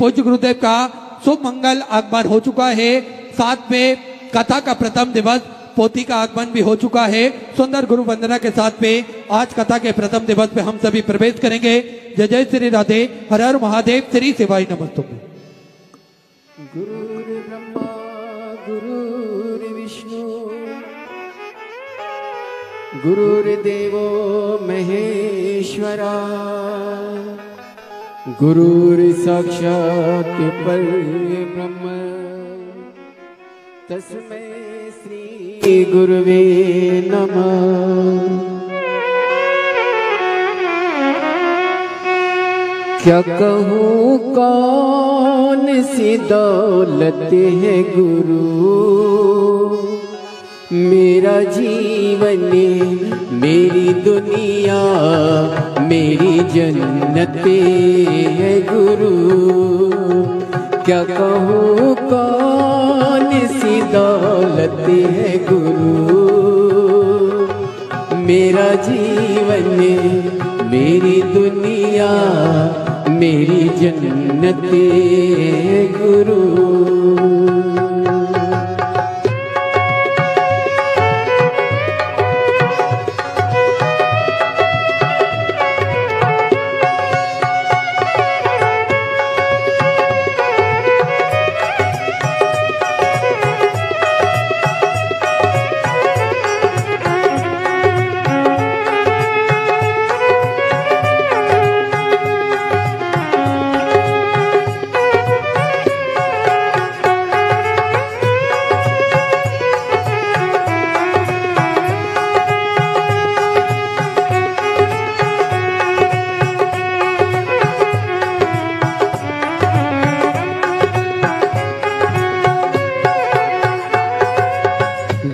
पूज्य गुरुदेव का शुभ मंगल आगमन हो चुका है। साथ में कथा का प्रथम दिवस पोथी का आगमन भी हो चुका है। सुंदर गुरु वंदना के साथ में आज कथा के प्रथम दिवस में हम सभी प्रवेश करेंगे। जय जय श्री राधे, हर हर महादेव, श्री शिवाय नमस्तुभ्यं। गुरुर्ब्रह्मा गुरुर्विष्णु गुरुर्देवो महेश्वरा गुरुर्साक्षात् परब्रह्म तस्मै श्री गुरुवे नमः। क्या कहूँ कौन सी दौलत है गुरु, मेरा जीवन मेरी दुनिया मेरी जन्नत है गुरु। क्या कहूँ कौन सी दौलत है गुरु, मेरा जीवन मेरी दुनिया मेरी जन्नत है गुरु।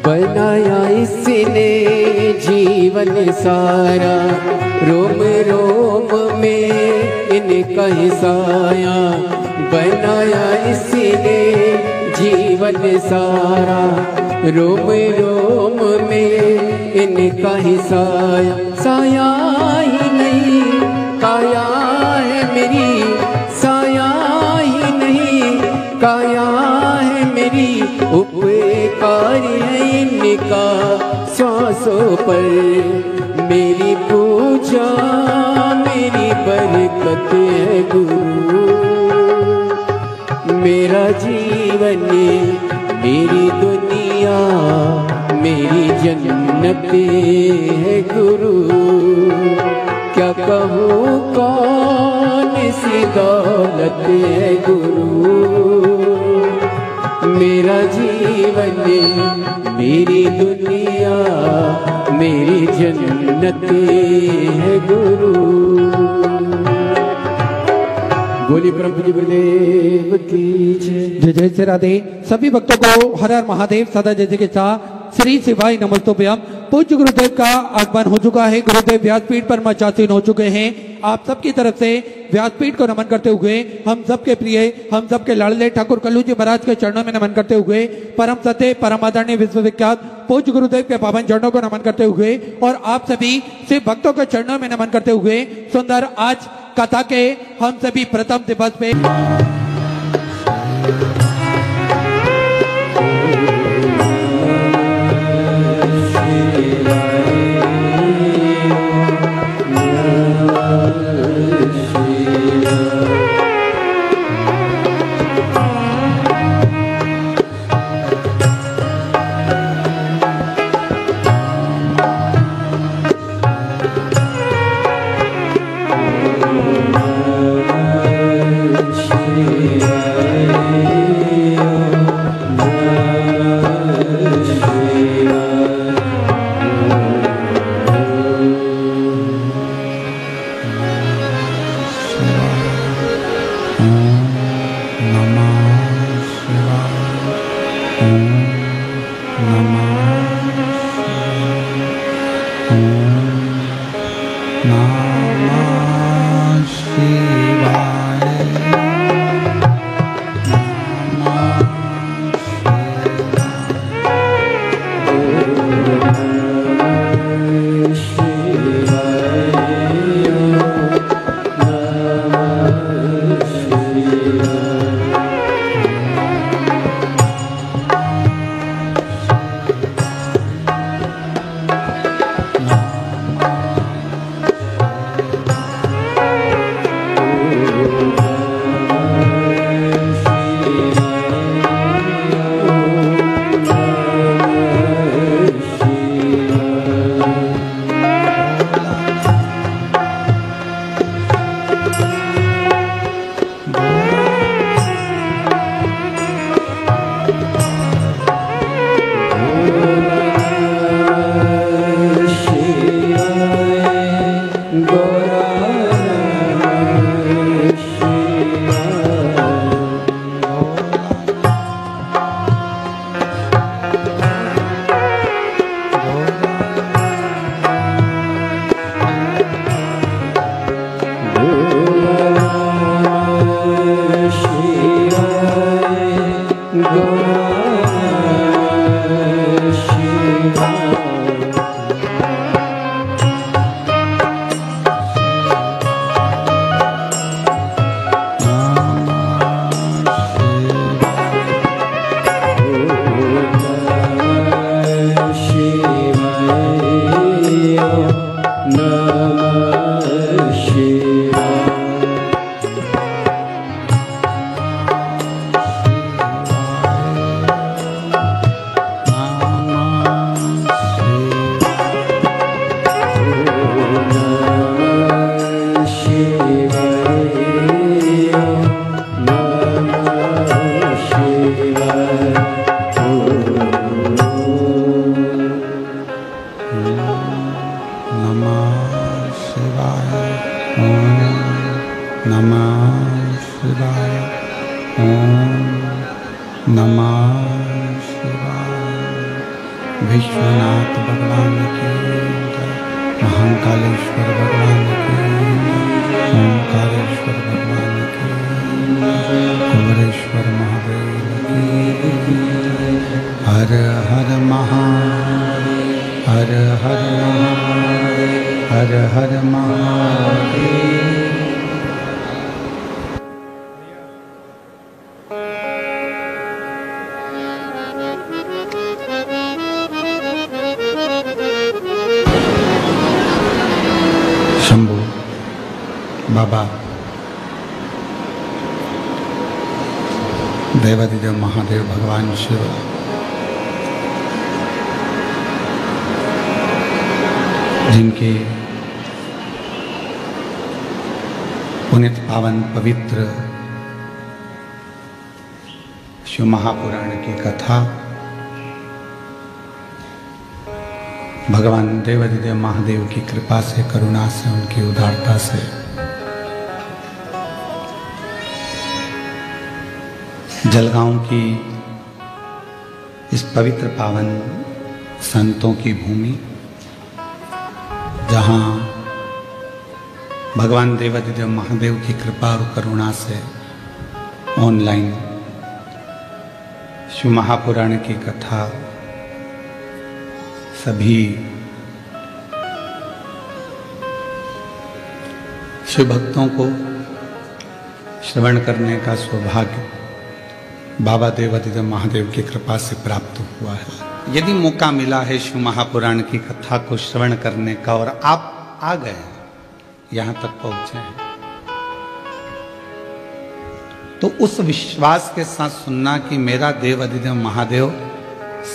बनाया इसने जीवन सारा, रोम रोम में इनका ही साया। बनाया इसने जीवन सारा, रोम रोम में इनका ही साया। साया ही नहीं काया है मेरी, साया ही नहीं काया है मेरी। उपकार है इनका श्वासों पर, मेरी पूजा मेरी बरकत है गुरु। मेरा जीवन मेरी दुनिया मेरी जन्नत है गुरु। क्या कहूँ कौन सी दौलत है गुरु, मेरा जीवन मेरी दुनिया मेरी जन्नत है गुरु। बोली ब्रह्म जी गुरुदेव की जय। जय जय श्री राधे। सभी भक्तों को हर हर महादेव सदा जय जय के साथ श्री शिवाय नमस्तुभ्यं। पूज्य गुरुदेव का आगमन हो चुका है। गुरुदेव व्यासपीठ पर मचासीन हो चुके हैं। आप सबकी तरफ से व्यासपीठ को नमन करते हुए हम सबके प्रिय, हम सबके लाडले ठाकुर कल्लू जी महाराज के चरणों में नमन करते हुए परम सत्य परम आदरणीय विश्वविख्यात पूज्य गुरुदेव के पावन चरणों को नमन करते हुए और आप सभी शिव भक्तों के चरणों में नमन करते हुए सुंदर आज कथा के हम सभी प्रथम दिवस पे नमः शिवाय। ओम नमः शिवाय। ओम नमः शिवाय। विश्वनाथ भगवान की जय। महाकालेश्वर भगवान की जय। ओंकारेश्वर भगवान की जय। कुमरेश्वर महादेव की जय। हर हर महादेव। हर हर महादेव। हर हर महादेव। शंभु बाबा देवादिदेव महादेव भगवान शिव जिनके पुनित पावन पवित्र शिव महापुराण की कथा भगवान देवादिदेव महादेव की कृपा से, करुणा से, उनकी उदारता से जलगांव की इस पवित्र पावन संतों की भूमि, जहां भगवान देवादिदेव महादेव की कृपा और करुणा से ऑनलाइन शिव महापुराण की कथा सभी शिव भक्तों को श्रवण करने का सौभाग्य बाबा देवादिदेव महादेव की कृपा से प्राप्त हुआ है। यदि मौका मिला है शिव महापुराण की कथा को श्रवण करने का और आप आ गए यहां तक पहुंचे हैं, तो उस विश्वास के साथ सुनना कि मेरा देवादिदेव महादेव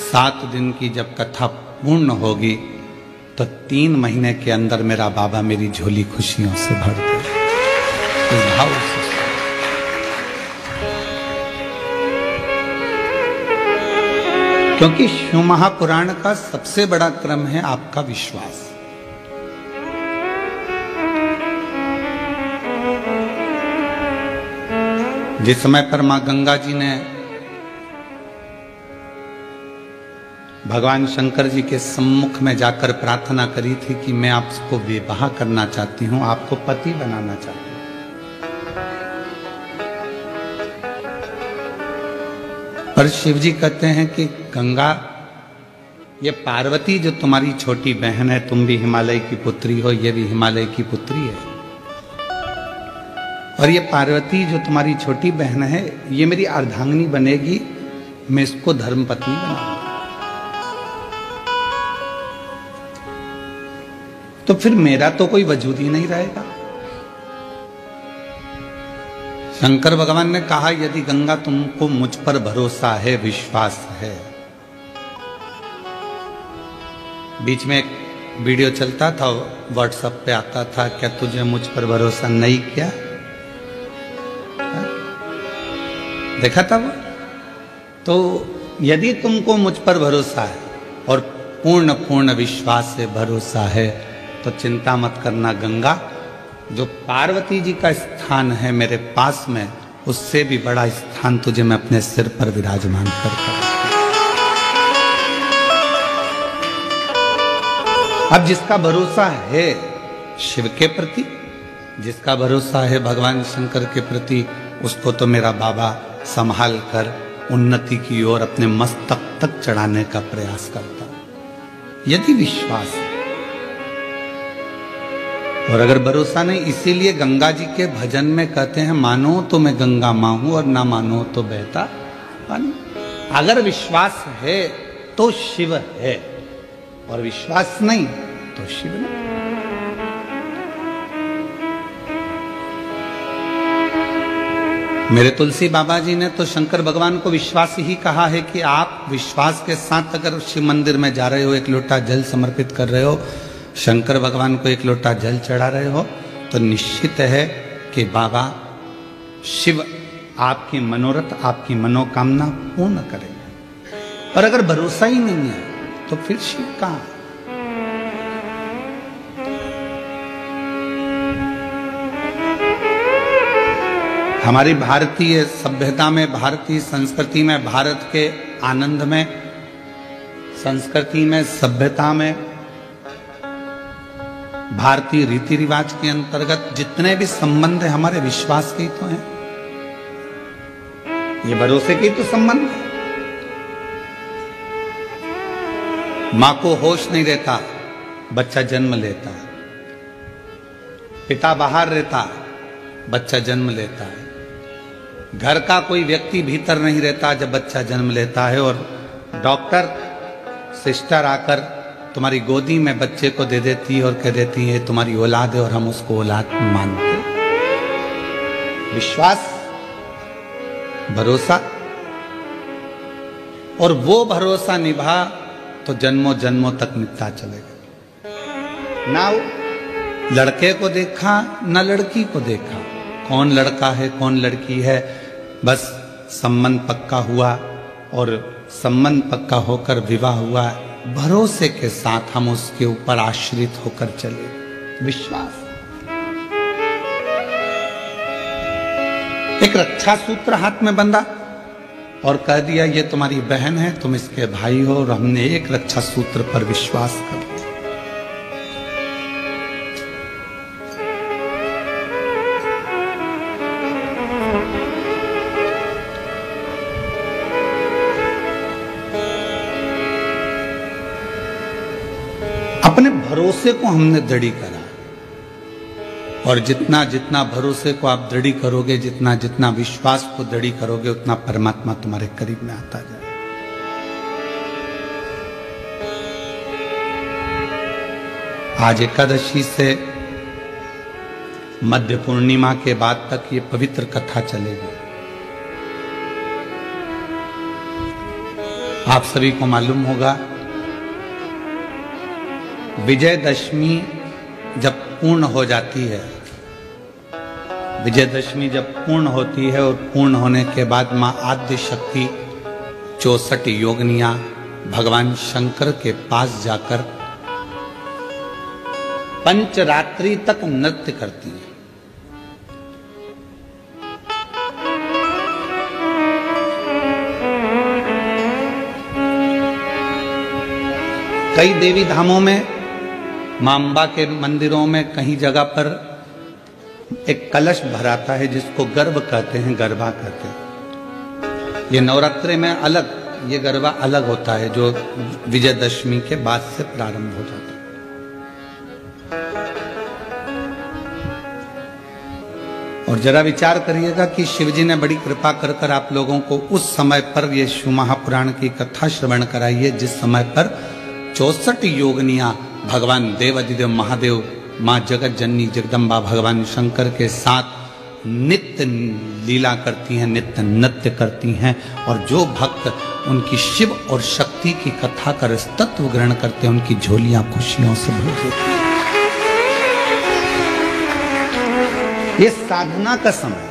7 दिन की जब कथा पूर्ण होगी तो 3 महीने के अंदर मेरा बाबा मेरी झोली खुशियों से भर दे। इस भाव से क्योंकि शिव महापुराण का सबसे बड़ा क्रम है आपका विश्वास। जिस समय पर मां गंगा जी ने भगवान शंकर जी के सम्मुख में जाकर प्रार्थना करी थी कि मैं आपको विवाह करना चाहती हूं, आपको पति बनाना चाहती हूं, पर शिव जी कहते हैं कि गंगा, ये पार्वती जो तुम्हारी छोटी बहन है, तुम भी हिमालय की पुत्री हो, ये भी हिमालय की पुत्री है, और ये पार्वती जो तुम्हारी छोटी बहन है ये मेरी अर्धांगिनी बनेगी, मैं इसको धर्मपत्नी बनाऊंगा। तो फिर मेरा तो कोई वजूद ही नहीं रहेगा। शंकर भगवान ने कहा यदि गंगा तुमको मुझ पर भरोसा है, विश्वास है। बीच में एक वीडियो चलता था, व्हाट्सएप पे आता था, क्या तुझे मुझ पर भरोसा नहीं किया? देखा था वो? तो यदि तुमको मुझ पर भरोसा है और पूर्ण विश्वास से भरोसा है तो चिंता मत करना, गंगा जो पार्वती जी का स्थान है मेरे पास में, उससे भी बड़ा स्थान तुझे मैं अपने सिर पर विराजमान करता हूं। अब जिसका भरोसा है शिव के प्रति, जिसका भरोसा है भगवान शंकर के प्रति, उसको तो मेरा बाबा संभाल कर उन्नति की ओर अपने मस्तक तक चढ़ाने का प्रयास करता। यदि विश्वास है, और अगर भरोसा नहीं, इसीलिए गंगा जी के भजन में कहते हैं मानो तो मैं गंगा मां हूं और ना मानो तो बहता पानी। अगर विश्वास है तो शिव है, और विश्वास नहीं तो शिव नहीं। मेरे तुलसी बाबा जी ने तो शंकर भगवान को विश्वास ही कहा है कि आप विश्वास के साथ अगर शिव मंदिर में जा रहे हो, एक लोटा जल समर्पित कर रहे हो, शंकर भगवान को एक लोटा जल चढ़ा रहे हो, तो निश्चित है कि बाबा शिव आपकी मनोरथ, आपकी मनोकामना पूर्ण करेंगे। और अगर भरोसा ही नहीं है तो फिर शिव कहां? हमारी भारतीय सभ्यता में, भारतीय संस्कृति में, भारत के आनंद में, संस्कृति में, सभ्यता में, भारतीय रीति रिवाज के अंतर्गत जितने भी संबंध है हमारे विश्वास के ही तो हैं, ये भरोसे के ही तो संबंध है। मां को होश नहीं रहता, बच्चा जन्म लेता है। पिता बाहर रहता, बच्चा जन्म लेता है। घर का कोई व्यक्ति भीतर नहीं रहता जब बच्चा जन्म लेता है, और डॉक्टर सिस्टर आकर तुम्हारी गोदी में बच्चे को दे देती है और कह देती है तुम्हारी औलाद है, और हम उसको औलाद मानते। विश्वास, भरोसा, और वो भरोसा निभा तो जन्मों जन्मों तक निभता चलेगा। ना लड़के को देखा ना लड़की को देखा, कौन लड़का है कौन लड़की है, बस संबंध पक्का हुआ, और संबंध पक्का होकर विवाह हुआ, भरोसे के साथ हम उसके ऊपर आश्रित होकर चले। विश्वास। एक रक्षा सूत्र हाथ में बंधा और कह दिया ये तुम्हारी बहन है, तुम इसके भाई हो, और हमने एक रक्षा सूत्र पर विश्वास कर दिया। अपने भरोसे को हमने दृढ़ करा, और जितना जितना भरोसे को आप दृढ़ करोगे, जितना जितना विश्वास को दृढ़ करोगे, उतना परमात्मा तुम्हारे करीब में आता जाए। आज एकादशी से मध्य पूर्णिमा के बाद तक ये पवित्र कथा चलेगी। आप सभी को मालूम होगा, विजयदशमी जब पूर्ण हो जाती है, विजयदशमी जब पूर्ण होती है, और पूर्ण होने के बाद मां आद्य शक्ति 64 योगिनियां भगवान शंकर के पास जाकर पंचरात्रि तक नृत्य करती हैं। कई देवी धामों में, मां अंबा के मंदिरों में कहीं जगह पर एक कलश भराता है जिसको गर्भ कहते हैं, गरबा कहते हैं। ये नवरात्रि में अलग, ये गरबा अलग होता है जो विजयदशमी के बाद से प्रारंभ हो जाता है। और जरा विचार करिएगा कि शिवजी ने बड़ी कृपा कर कर आप लोगों को उस समय पर ये शिव महापुराण की कथा श्रवण कराई है जिस समय पर 64 योगिनियां भगवान देवाधिदेव महादेव, मां जगत जननी जगदम्बा भगवान शंकर के साथ नित्य लीला करती हैं, नित्य नृत्य करती हैं। और जो भक्त उनकी शिव और शक्ति की कथा कर तत्व ग्रहण करते हैं, उनकी झोलियां खुशियों से भर देती हैं। ये साधना का समय,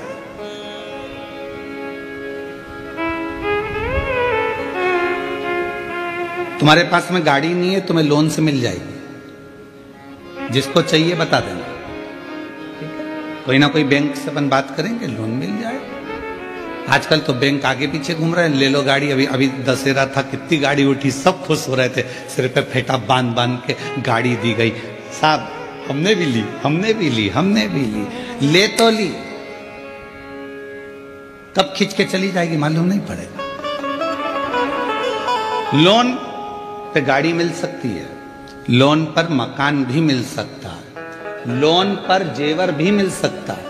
तुम्हारे पास में गाड़ी नहीं है, तुम्हें लोन से मिल जाएगी, जिसको चाहिए बता देना, ठीक है? कोई ना कोई बैंक से अपन बात करेंगे, लोन मिल जाएगा। आजकल तो बैंक आगे पीछे घूम रहे हैं, ले लो गाड़ी। अभी अभी दशहरा था, कितनी गाड़ी उठी, सब खुश हो रहे थे, सिर पे फेटा बांध बांध के गाड़ी दी गई। साहब हमने भी ली, हमने भी ली, हमने भी ली, ले तो ली, कब खींच के चली जाएगी मालूम नहीं पड़ेगा। लोन पे गाड़ी मिल सकती है, लोन पर मकान भी मिल सकता है, लोन पर जेवर भी मिल सकता है,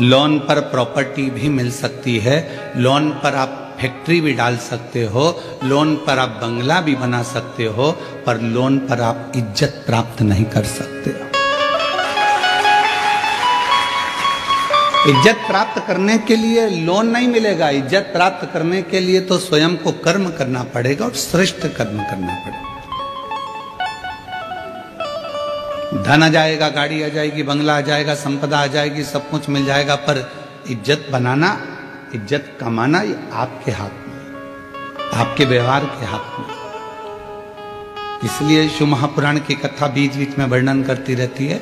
लोन पर प्रॉपर्टी भी मिल सकती है, लोन पर आप फैक्ट्री भी डाल सकते हो, लोन पर आप बंगला भी बना सकते हो, पर लोन पर आप इज्जत प्राप्त नहीं कर सकते हो। इज्जत प्राप्त करने के लिए लोन नहीं मिलेगा, इज्जत प्राप्त करने के लिए तो स्वयं को कर्म करना पड़ेगा और श्रेष्ठ कर्म करना पड़ेगा। धन आ जाएगा, गाड़ी आ जाएगी, बंगला आ जाएगा, संपदा आ जाएगी, सब कुछ मिल जाएगा, पर इज्जत बनाना, इज्जत कमाना ये आपके हाथ में, आपके व्यवहार के हाथ में। इसलिए शिव महापुराण की कथा बीच बीच में वर्णन करती रहती है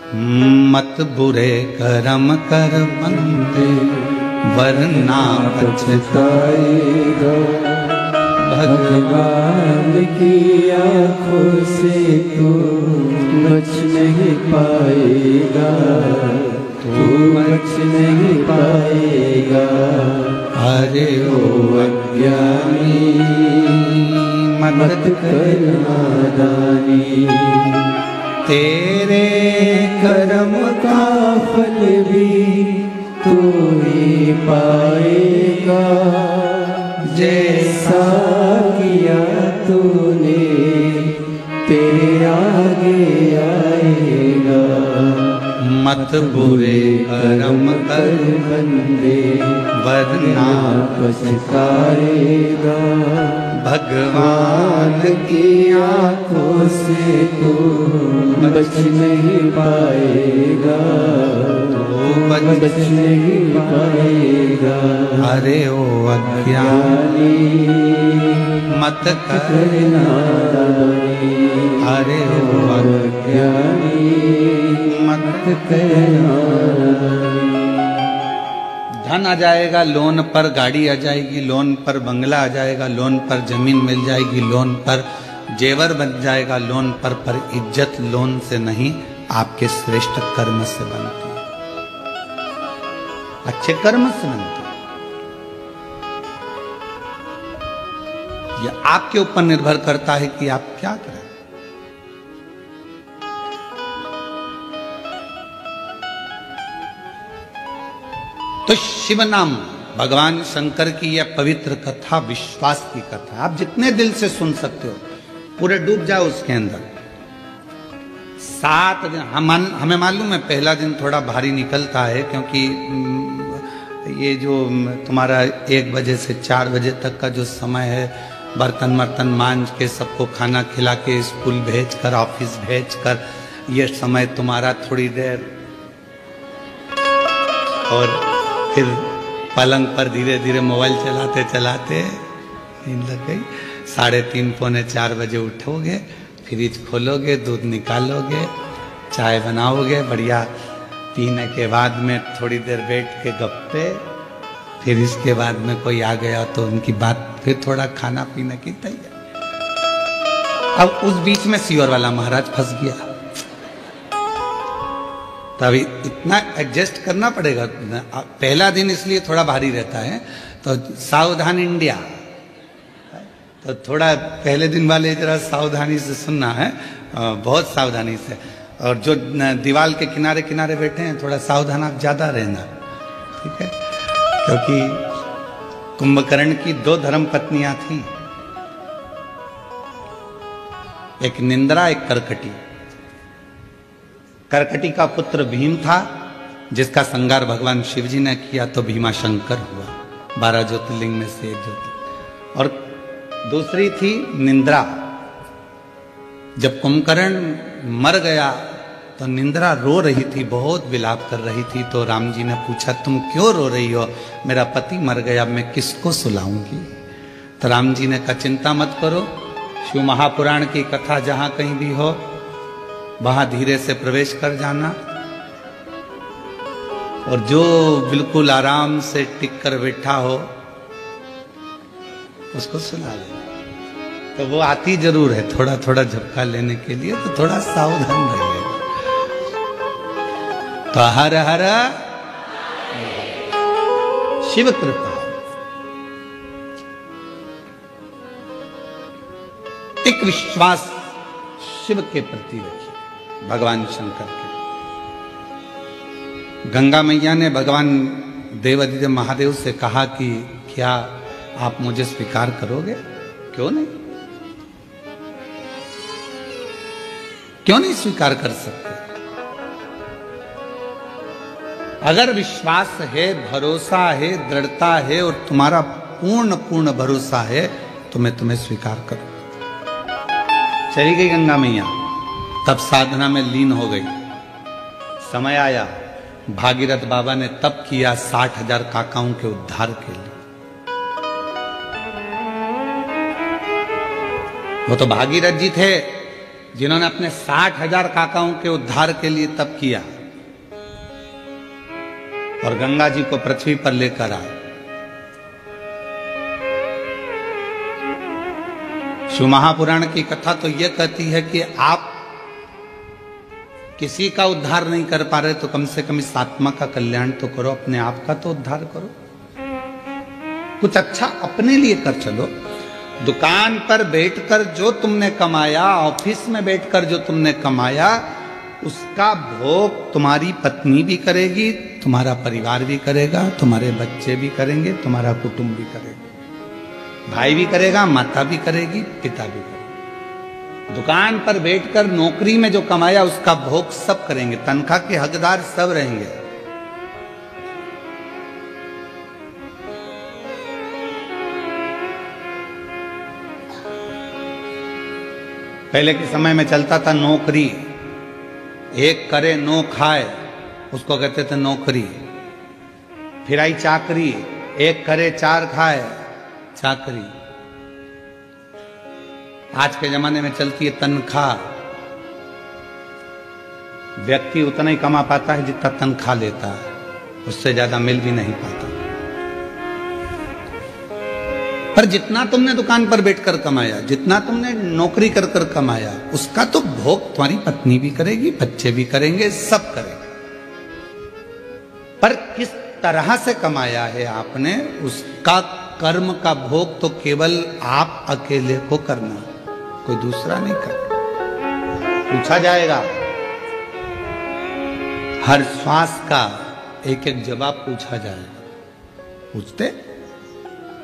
मत बुरे कर्म कर बंदे वरना पछताएगा। भगवान की आँखों से तू बच नहीं पाएगा, तू बच नहीं पाएगा। अरे ओ अज्ञानी मत कर नादानी, तेरे कर्म का फल भी तू ही पाएगा। जैसा किया तूने तेरे आगे आएगा। मत बुरे कर्म कर बंदे वरना पछताएगा। भगवान की आँखों से तू बच नहीं पाएगा, बच नहीं पाएगा। अरे ओ अज्ञानी मत कर नादानी, अरे ओ अज्ञानी मत कर नादानी। धन आ जाएगा लोन पर, गाड़ी आ जाएगी लोन पर, बंगला आ जाएगा लोन पर, जमीन मिल जाएगी लोन पर, जेवर बन जाएगा लोन पर इज्जत लोन से नहीं, आपके श्रेष्ठ कर्म से बनती है, अच्छे कर्म से बनती है। यह आपके ऊपर निर्भर करता है कि आप क्या करें। तो शिव नाम भगवान शंकर की यह पवित्र कथा विश्वास की कथा, आप जितने दिल से सुन सकते हो, पूरे डूब जाओ उसके अंदर। 7 दिन हमें मालूम है पहला दिन थोड़ा भारी निकलता है, क्योंकि ये जो तुम्हारा 1 बजे से 4 बजे तक का जो समय है, बर्तन वर्तन मांज के सबको खाना खिला के स्कूल भेज कर ऑफिस भेज कर, ये समय तुम्हारा थोड़ी देर, और फिर पलंग पर धीरे धीरे मोबाइल चलाते चलाते नींद लग गई। 3:30 पौने 4 बजे उठोगे, फ्रिज खोलोगे, दूध निकालोगे, चाय बनाओगे बढ़िया, पीने के बाद में थोड़ी देर बैठ के गप्पे, फिर इसके बाद में कोई आ गया तो उनकी बात, फिर थोड़ा खाना पीने की तैयारी। अब उस बीच में सियोर वाला महाराज फंस गया, तभी इतना एडजस्ट करना पड़ेगा। पहला दिन इसलिए थोड़ा भारी रहता है, तो सावधान इंडिया, तो थोड़ा पहले दिन वाले जरा सावधानी से सुनना है, बहुत सावधानी से। और जो दीवार के किनारे किनारे बैठे हैं, थोड़ा सावधान आप ज्यादा रहना, ठीक है, क्योंकि कुंभकर्ण की 2 धर्म पत्नियां थीं, एक निंद्रा एक करकटी। करकटी का पुत्र भीम था, जिसका संगार भगवान शिव जी ने किया तो भीमा शंकर हुआ, 12 ज्योतिर्लिंग में से एक ज्योतिर्लिंग। और दूसरी थी निंद्रा। जब कुंभकर्ण मर गया तो निंद्रा रो रही थी, बहुत विलाप कर रही थी, तो राम जी ने पूछा तुम क्यों रो रही हो, मेरा पति मर गया, मैं किसको सुलाऊंगी। तो राम जी ने कहा चिंता मत करो, शिव महापुराण की कथा जहां कहीं भी हो वहां धीरे से प्रवेश कर जाना, और जो बिल्कुल आराम से टिक कर बैठा हो उसको सुना लेना। तो वो आती जरूर है थोड़ा थोड़ा झपका लेने के लिए, तो थोड़ा सावधान रहिएगा। तो हर हर शिव कृपा, एक विश्वास शिव के प्रति रखिए, भगवान शंकर के। गंगा मैया ने भगवान देवादिदेव महादेव से कहा कि क्या आप मुझे स्वीकार करोगे? क्यों नहीं, क्यों नहीं स्वीकार कर सकते? अगर विश्वास है, भरोसा है, दृढ़ता है और तुम्हारा पूर्ण भरोसा है तो मैं तुम्हें स्वीकार करूं। चली गई गंगा मैया, तब साधना में लीन हो गई। समय आया, भागीरथ बाबा ने तप किया 60,000 काकाओं के उद्धार के लिए। वो तो भागीरथ जी थे, जिन्होंने अपने 60,000 काकाओं के उद्धार के लिए तप किया और गंगा जी को पृथ्वी पर लेकर आए। शिव महापुराण की कथा तो यह कहती है कि आप किसी का उद्धार नहीं कर पा रहे तो कम से कम इस आत्मा का कल्याण तो करो, अपने आप का तो उद्धार करो, कुछ अच्छा अपने लिए कर चलो। दुकान पर बैठकर जो तुमने कमाया, ऑफिस में बैठकर जो तुमने कमाया, उसका भोग तुम्हारी पत्नी भी करेगी, तुम्हारा परिवार भी करेगा, तुम्हारे बच्चे भी करेंगे, तुम्हारा कुटुंब भी करेगा, भाई भी करेगा, माता भी करेगी, पिता भी करेगा। दुकान पर बैठकर नौकरी में जो कमाया उसका भोग सब करेंगे, तनख्वाह के हकदार सब रहेंगे। पहले के समय में चलता था नौकरी, एक करे नो खाए, उसको कहते थे नौकरी। फिर आई चाकरी, एक करे चार खाए, चाकरी। आज के जमाने में चलती है तनख्वाह। व्यक्ति उतना ही कमा पाता है जितना तनख्वाह लेता है, उससे ज्यादा मिल भी नहीं पाता। पर जितना तुमने दुकान पर बैठकर कमाया, जितना तुमने नौकरी कर कर कमाया, उसका तो भोग तुम्हारी पत्नी भी करेगी, बच्चे भी करेंगे, सब करेंगे। पर किस तरह से कमाया है आपने, उसका कर्म का भोग तो केवल आप अकेले को करना, कोई दूसरा नहीं करना। पूछा जाएगा, हर श्वास का एक एक जवाब पूछा जाएगा। पूछते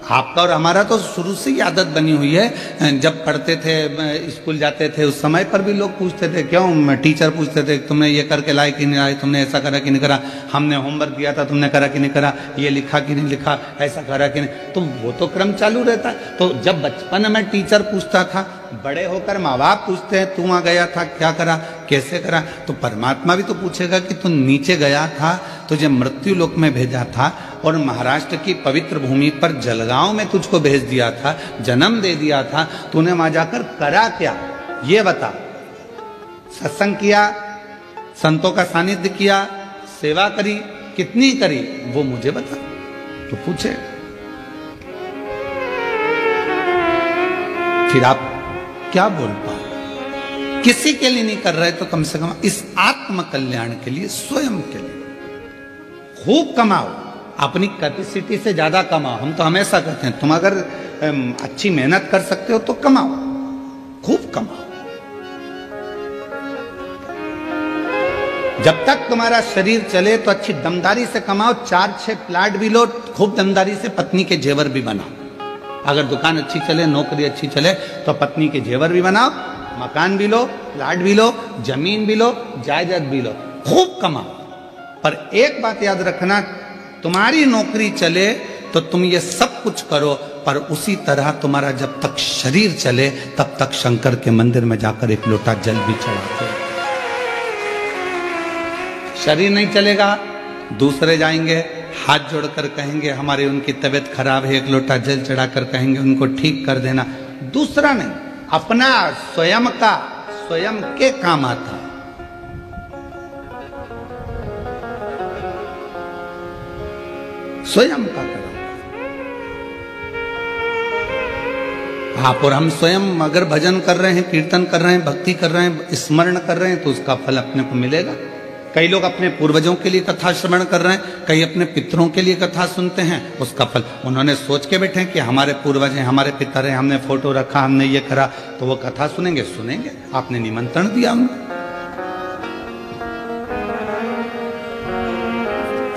आपका और हमारा तो शुरू से ही आदत बनी हुई है। जब पढ़ते थे, स्कूल जाते थे, उस समय पर भी लोग पूछते थे, क्यों टीचर पूछते थे तुमने ये करके लाए कि नहीं लाए, तुमने ऐसा करा कि नहीं करा, हमने होमवर्क दिया था तुमने करा कि नहीं करा, ये लिखा कि नहीं लिखा, ऐसा करा कि नहीं। तो वो तो क्रम चालू रहता है। तो जब बचपन में टीचर पूछता था, बड़े होकर माँ बाप पूछते हैं, तू वहां गया था, क्या करा, कैसे करा। तो परमात्मा भी तो पूछेगा कि तू नीचे गया था, तुझे मृत्यु लोक में भेजा था और महाराष्ट्र की पवित्र भूमि पर जलगांव में तुझको भेज दिया था, जन्म दे दिया था, तूने वहां जाकर करा क्या, ये बता। सत्संग किया, संतों का सानिध्य किया, सेवा करी, कितनी करी, वो मुझे बता। तो पूछे, फिर आप क्या बोल पाए। किसी के लिए नहीं कर रहे तो कम से कम इस आत्म कल्याण के लिए, स्वयं के लिए खूब कमाओ, अपनी कैपेसिटी से ज्यादा कमाओ। हम तो हमेशा कहते हैं, तुम अगर अच्छी मेहनत कर सकते हो तो कमाओ, खूब कमाओ। जब तक तुम्हारा शरीर चले तो अच्छी दमदारी से कमाओ, 4-6 प्लाट भी लो, खूब दमदारी से पत्नी के जेवर भी बनाओ। अगर दुकान अच्छी चले, नौकरी अच्छी चले, तो पत्नी के जेवर भी बनाओ, मकान भी लो, प्लाट भी लो, जमीन भी लो, जायदाद भी लो, खूब कमाओ। पर एक बात याद रखना, तुम्हारी नौकरी चले तो तुम ये सब कुछ करो, पर उसी तरह तुम्हारा जब तक शरीर चले तब तक शंकर के मंदिर में जाकर एक लोटा जल भी चढ़ाते। शरीर नहीं चलेगा, दूसरे जाएंगे, हाथ जोड़कर कहेंगे हमारी उनकी तबीयत खराब है, एक लोटा जल चढ़ाकर कहेंगे उनको ठीक कर देना। दूसरा नहीं, अपना स्वयं का, स्वयं के काम आता। स्वयं का करो आप और हम। स्वयं अगर भजन कर रहे हैं, कीर्तन कर रहे हैं, भक्ति कर रहे हैं, स्मरण कर रहे हैं, तो उसका फल अपने को मिलेगा। कई लोग अपने पूर्वजों के लिए कथा श्रवण कर रहे हैं, कई अपने पितरों के लिए कथा सुनते हैं, उसका फल उन्होंने सोच के बैठे कि हमारे पूर्वज हैं, हमारे पितर हैं, हमने फोटो रखा, हमने ये करा, तो वो कथा सुनेंगे, सुनेंगे। आपने निमंत्रण दिया उनको,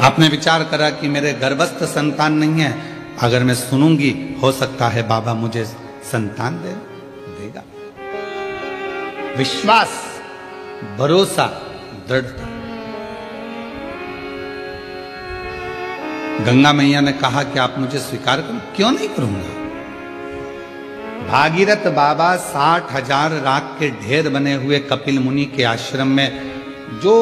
आपने विचार करा कि मेरे गर्भस्थ संतान नहीं है, अगर मैं सुनूंगी हो सकता है बाबा मुझे संतान देगा। विश्वास, भरोसा, दृढ़ता। गंगा मैया ने कहा कि आप मुझे स्वीकार करो, क्यों नहीं करूंगा। भागीरथ बाबा 60,000 राख के ढेर बने हुए कपिल मुनि के आश्रम में जो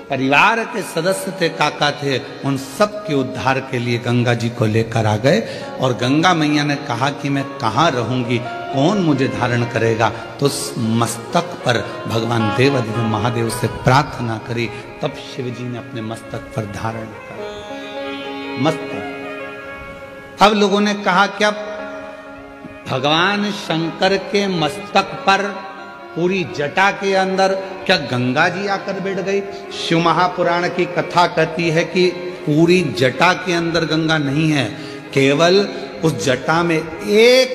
परिवार के सदस्य थे, काका थे, उन सब के उद्धार के लिए गंगा जी को लेकर आ गए। और गंगा मैया ने कहा कि मैं कहाँ रहूंगी, कौन मुझे धारण करेगा? तो उस मस्तक पर भगवान देवाधिदेव महादेव से प्रार्थना करी, तब शिव जी ने अपने मस्तक पर धारण कर मस्तक। अब लोगों ने कहा क्या भगवान शंकर के मस्तक पर पूरी जटा के अंदर क्या गंगा जी आकर बैठ गई? शिव महापुराण की कथा कहती है कि पूरी जटा के अंदर गंगा नहीं है, केवल उस जटा में एक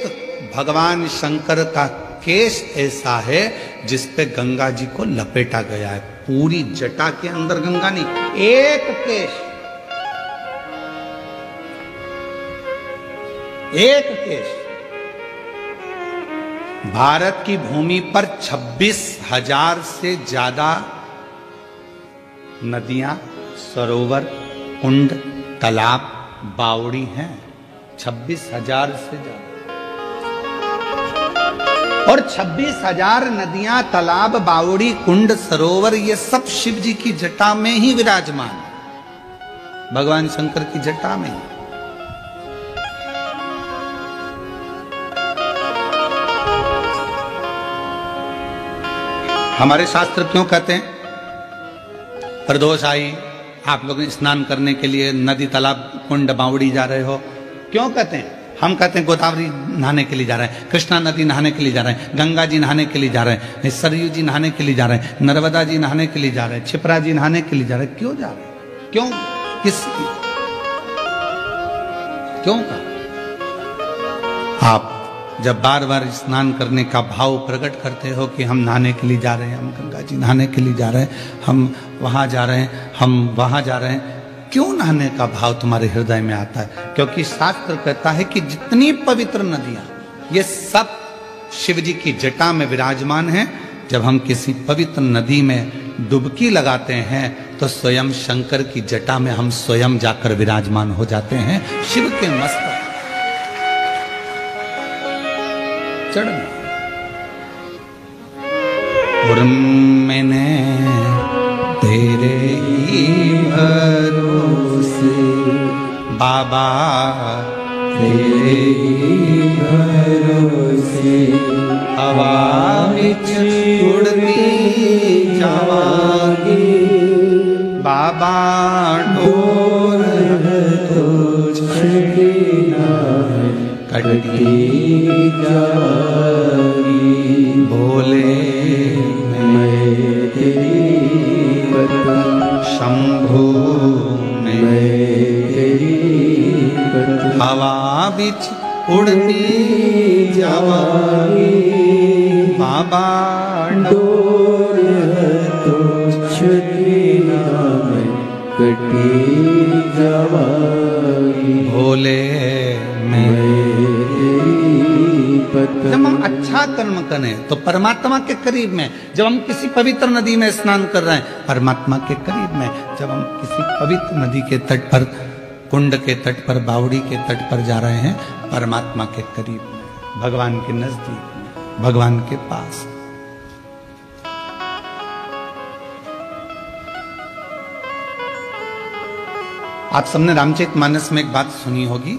भगवान शंकर का केश ऐसा है जिस पे गंगा जी को लपेटा गया है। पूरी जटा के अंदर गंगा नहीं, एक केश, एक केश। भारत की भूमि पर 26,000 से ज्यादा नदियां, सरोवर, कुंड, तालाब, बावड़ी हैं। 26,000 से ज्यादा, और 26,000 नदियां, तालाब, बावड़ी, कुंड, सरोवर ये सब शिव जी की जटा में ही विराजमान, भगवान शंकर की जटा में ही। हमारे शास्त्र क्यों कहते हैं प्रदोष आई, आप लोग स्नान करने के लिए नदी, तालाब, कुंड, बावड़ी जा रहे हो? क्यों कहते हैं? हम कहते हैं गोदावरी नहाने के लिए जा रहे हैं, कृष्णा नदी नहाने के लिए जा रहे हैं, गंगा जी नहाने के लिए जा रहे हैं, सरयू जी नहाने के लिए जा रहे हैं, नर्मदा जी नहाने के लिए जा रहे हैं, क्षिप्रा जी नहाने के लिए जा रहे हैं। क्यों जा रहे हैं? क्यों? किस क्यों का? आप जब बार बार स्नान करने का भाव प्रकट करते हो कि हम नहाने के लिए जा रहे हैं, हम गंगा जी नहाने के लिए जा रहे हैं, हम वहां जा रहे हैं, हम वहां जा रहे हैं, क्यों नहाने का भाव तुम्हारे हृदय में आता है? क्योंकि शास्त्र कहता है कि जितनी पवित्र नदियां ये सब शिव जी की जटा में विराजमान हैं। जब हम किसी पवित्र नदी में डुबकी लगाते हैं तो स्वयं शंकर की जटा में हम स्वयं जाकर विराजमान हो जाते हैं, शिव के मस्तक चढ़ना। और मैंने तेरे ही भरोसे बाबा, तेरे ही भरोसे हवा विच उड़ती जावांगी बाबा, डोर तो छड़ना कटती जावांगी। भोले मैं तेरी शंभु में तेरी हवा बिच उड़ती जावांगी बाबा, डोर तो छड़ना कटी जावांगी। भोले जब हम अच्छा कर्म करें तो परमात्मा के करीब में, जब हम किसी पवित्र नदी में स्नान कर रहे हैं परमात्मा के करीब में, जब हम किसी पवित्र नदी के तट पर, कुंड के तट पर, बावड़ी के तट पर जा रहे हैं परमात्मा के करीब में, भगवान के नजदीक में, भगवान के पास। आप सबने रामचरितमानस में एक बात सुनी होगी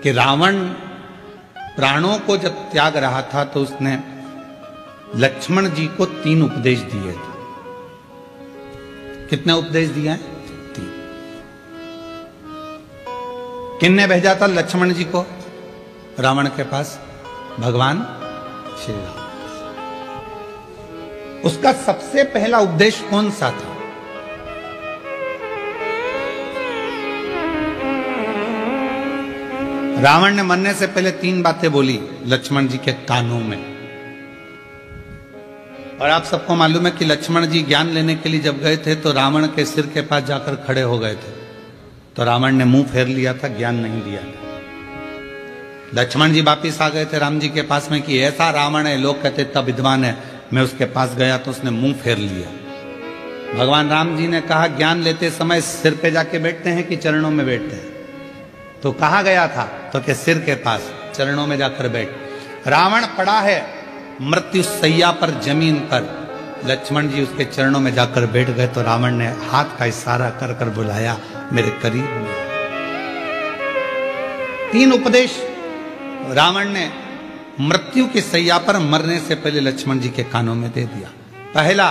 कि रावण प्राणों को जब त्याग रहा था तो उसने लक्ष्मण जी को 3 उपदेश दिए थे। कितने उपदेश दिए हैं? 3। किसने भेजा था लक्ष्मण जी को रावण के पास? भगवान श्री राम। उसका सबसे पहला उपदेश कौन सा था? रावण ने मरने से पहले 3 बातें बोली लक्ष्मण जी के कानों में। और आप सबको मालूम है कि लक्ष्मण जी ज्ञान लेने के लिए जब गए थे तो रावण के सिर के पास जाकर खड़े हो गए थे, तो रावण ने मुंह फेर लिया था, ज्ञान नहीं दिया था। लक्ष्मण जी वापिस आ गए थे राम जी के पास में कि ऐसा रावण है, लोग कहते तब विद्वान है। मैं उसके पास गया तो उसने मुंह फेर लिया। भगवान राम जी ने कहा ज्ञान लेते समय सिर पे जाके बैठते हैं कि चरणों में बैठते हैं? तो कहा गया था तो के सिर के पास, चरणों में जाकर बैठ। रावण पड़ा है मृत्यु सैया पर, जमीन पर, लक्ष्मण जी उसके चरणों में जाकर बैठ गए तो रावण ने हाथ का इशारा कर कर बुलाया मेरे करीब में। 3 उपदेश रावण ने मृत्यु की सैया पर मरने से पहले लक्ष्मण जी के कानों में दे दिया। पहला,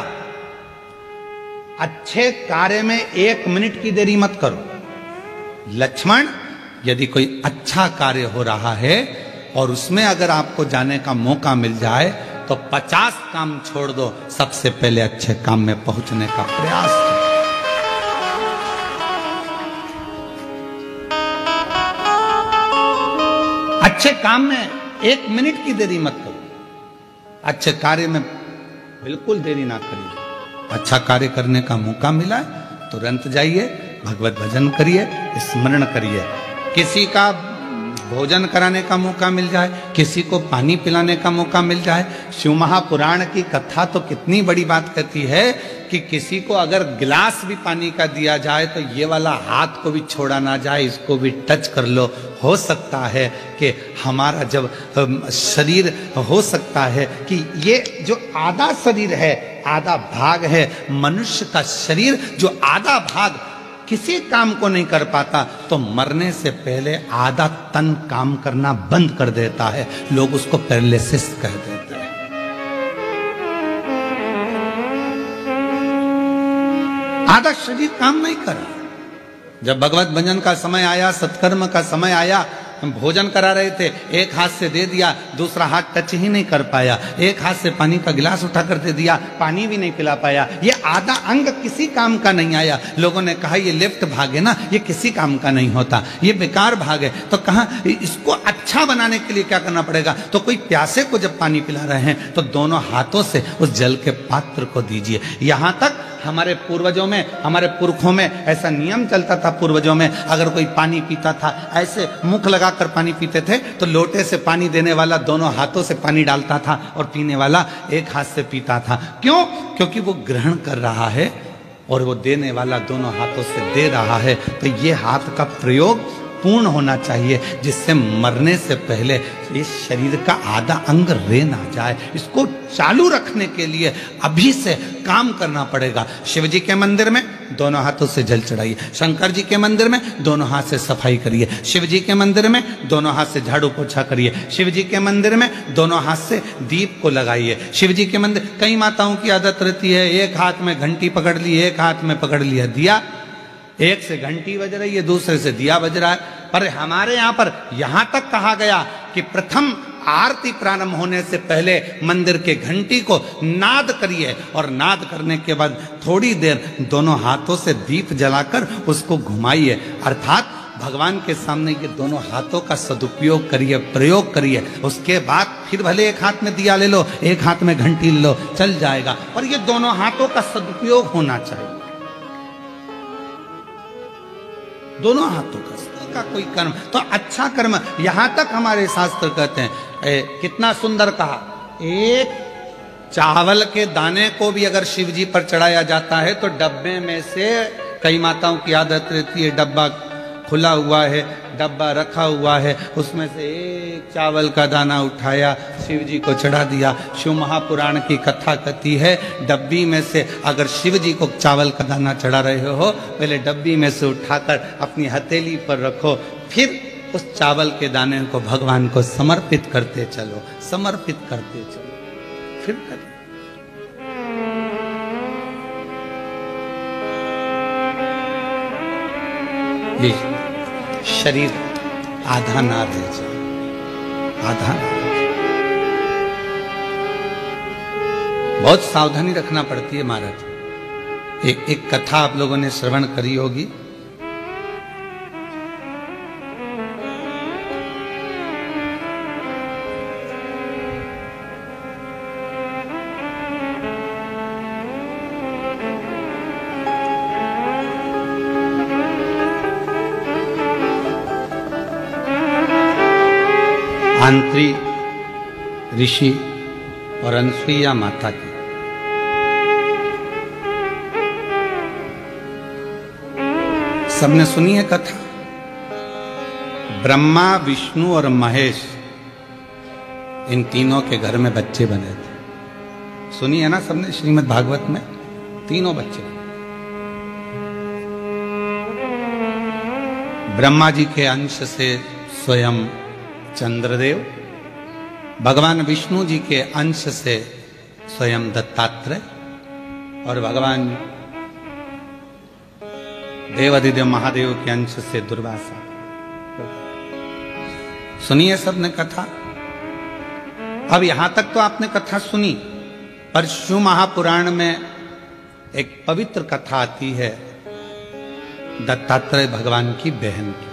अच्छे कार्य में 1 मिनट की देरी मत करो। लक्ष्मण, यदि कोई अच्छा कार्य हो रहा है और उसमें अगर आपको जाने का मौका मिल जाए तो 50 काम छोड़ दो, सबसे पहले अच्छे काम में पहुंचने का प्रयास करो। अच्छे काम में 1 मिनट की देरी मत करो। अच्छे कार्य में बिल्कुल देरी ना करिए। अच्छा कार्य करने का मौका मिला है तुरंत जाइए, भगवत भजन करिए, स्मरण करिए। किसी का भोजन कराने का मौका मिल जाए, किसी को पानी पिलाने का मौका मिल जाए। शिव महापुराण की कथा तो कितनी बड़ी बात कहती है कि किसी को अगर गिलास भी पानी का दिया जाए तो ये वाला हाथ को भी छोड़ा ना जाए, इसको भी टच कर लो। हो सकता है कि हमारा जब शरीर, हो सकता है कि ये जो आधा शरीर है, आधा भाग है मनुष्य का शरीर, जो आधा भाग किसी काम को नहीं कर पाता, तो मरने से पहले आधा तन काम करना बंद कर देता है। लोग उसको पैरालिसिस कह देते हैं। आधा शरीर काम नहीं कर रहा। जब भगवत भजन का समय आया, सत्कर्म का समय आया, हम भोजन करा रहे थे, एक हाथ से दे दिया, दूसरा हाथ टच ही नहीं कर पाया। एक हाथ से पानी का गिलास उठा कर दे दिया, पानी भी नहीं पिला पाया। ये आधा अंग किसी काम का नहीं आया। लोगों ने कहा ये लेफ्ट भाग है ना, ये किसी काम का नहीं होता, ये बेकार भाग है। तो कहा इसको अच्छा बनाने के लिए क्या करना पड़ेगा? तो कोई प्यासे को जब पानी पिला रहे हैं तो दोनों हाथों से उस जल के पात्र को दीजिए। यहां तक हमारे पूर्वजों में, हमारे पुरखों में ऐसा नियम चलता था। पूर्वजों में अगर कोई पानी पीता था, ऐसे मुख लगाकर पानी पीते थे, तो लोटे से पानी देने वाला दोनों हाथों से पानी डालता था और पीने वाला एक हाथ से पीता था। क्यों? क्योंकि वो ग्रहण कर रहा है और वो देने वाला दोनों हाथों से दे रहा है। तो ये हाथ का प्रयोग पूर्ण होना चाहिए, जिससे मरने से पहले इस शरीर का आधा अंग रे ना जाए। इसको चालू रखने के लिए अभी से काम करना पड़ेगा। शिव जी के मंदिर में दोनों हाथों से जल चढ़ाइए, शंकर जी के मंदिर में दोनों हाथ से सफाई करिए, शिव जी के मंदिर में दोनों हाथ से झाड़ू पोछा करिए, शिव जी के मंदिर में दोनों हाथ से दीप को लगाइए। शिव जी के मंदिर, कई माताओं की आदत रहती है, एक हाथ में घंटी पकड़ ली, एक हाथ में पकड़ लिया दिया, एक से घंटी बज रही है, दूसरे से दिया बज रहा है। पर हमारे यहां पर यहां तक कहा गया कि प्रथम आरती प्रारंभ होने से पहले मंदिर के घंटी को नाद करिए और नाद करने के बाद थोड़ी देर दोनों हाथों से दीप जलाकर उसको घुमाइए। अर्थात भगवान के सामने ये दोनों हाथों का सदुपयोग करिए, प्रयोग करिए। उसके बाद फिर भले एक हाथ में दिया ले लो, एक हाथ में घंटी ले लो, चल जाएगा, पर ये दोनों हाथों का सदुपयोग होना चाहिए। दोनों हाथों का कोई कर्म तो अच्छा कर्म। यहां तक हमारे शास्त्र कहते हैं, कितना सुंदर कहा, एक चावल के दाने को भी अगर शिव जी पर चढ़ाया जाता है तो डब्बे में से, कई माताओं की आदत रहती है डब्बा खुला हुआ है, डब्बा रखा हुआ है, उसमें से एक चावल का दाना उठाया, शिव जी को चढ़ा दिया। शिव महापुराण की कथा कहती है, डब्बी में से अगर शिव जी को चावल का दाना चढ़ा रहे हो, पहले डब्बी में से उठाकर अपनी हथेली पर रखो, फिर उस चावल के दाने को भगवान को समर्पित करते चलो, समर्पित करते चलो, फिर करो। ये शरीर आधा ना रह जाए, आधा ना रह जाए। बहुत सावधानी रखना पड़ती है महाराज। एक कथा आप लोगों ने श्रवण करी होगी। अंत्री ऋषि और अनसुईया माता की। सबने सुनी है कथा। ब्रह्मा, विष्णु और महेश, इन तीनों के घर में बच्चे बने थे। सुनी है ना सबने, श्रीमद् भागवत में तीनों बच्चे बने। ब्रह्मा जी के अंश से स्वयं चंद्रदेव, भगवान विष्णु जी के अंश से स्वयं दत्तात्रेय और भगवान देवाधिदेव महादेव के अंश से दुर्वासा। सुनिए सबने कथा। अब यहां तक तो आपने कथा सुनी, पर शिव महापुराण में एक पवित्र कथा आती है दत्तात्रेय भगवान की बहन की।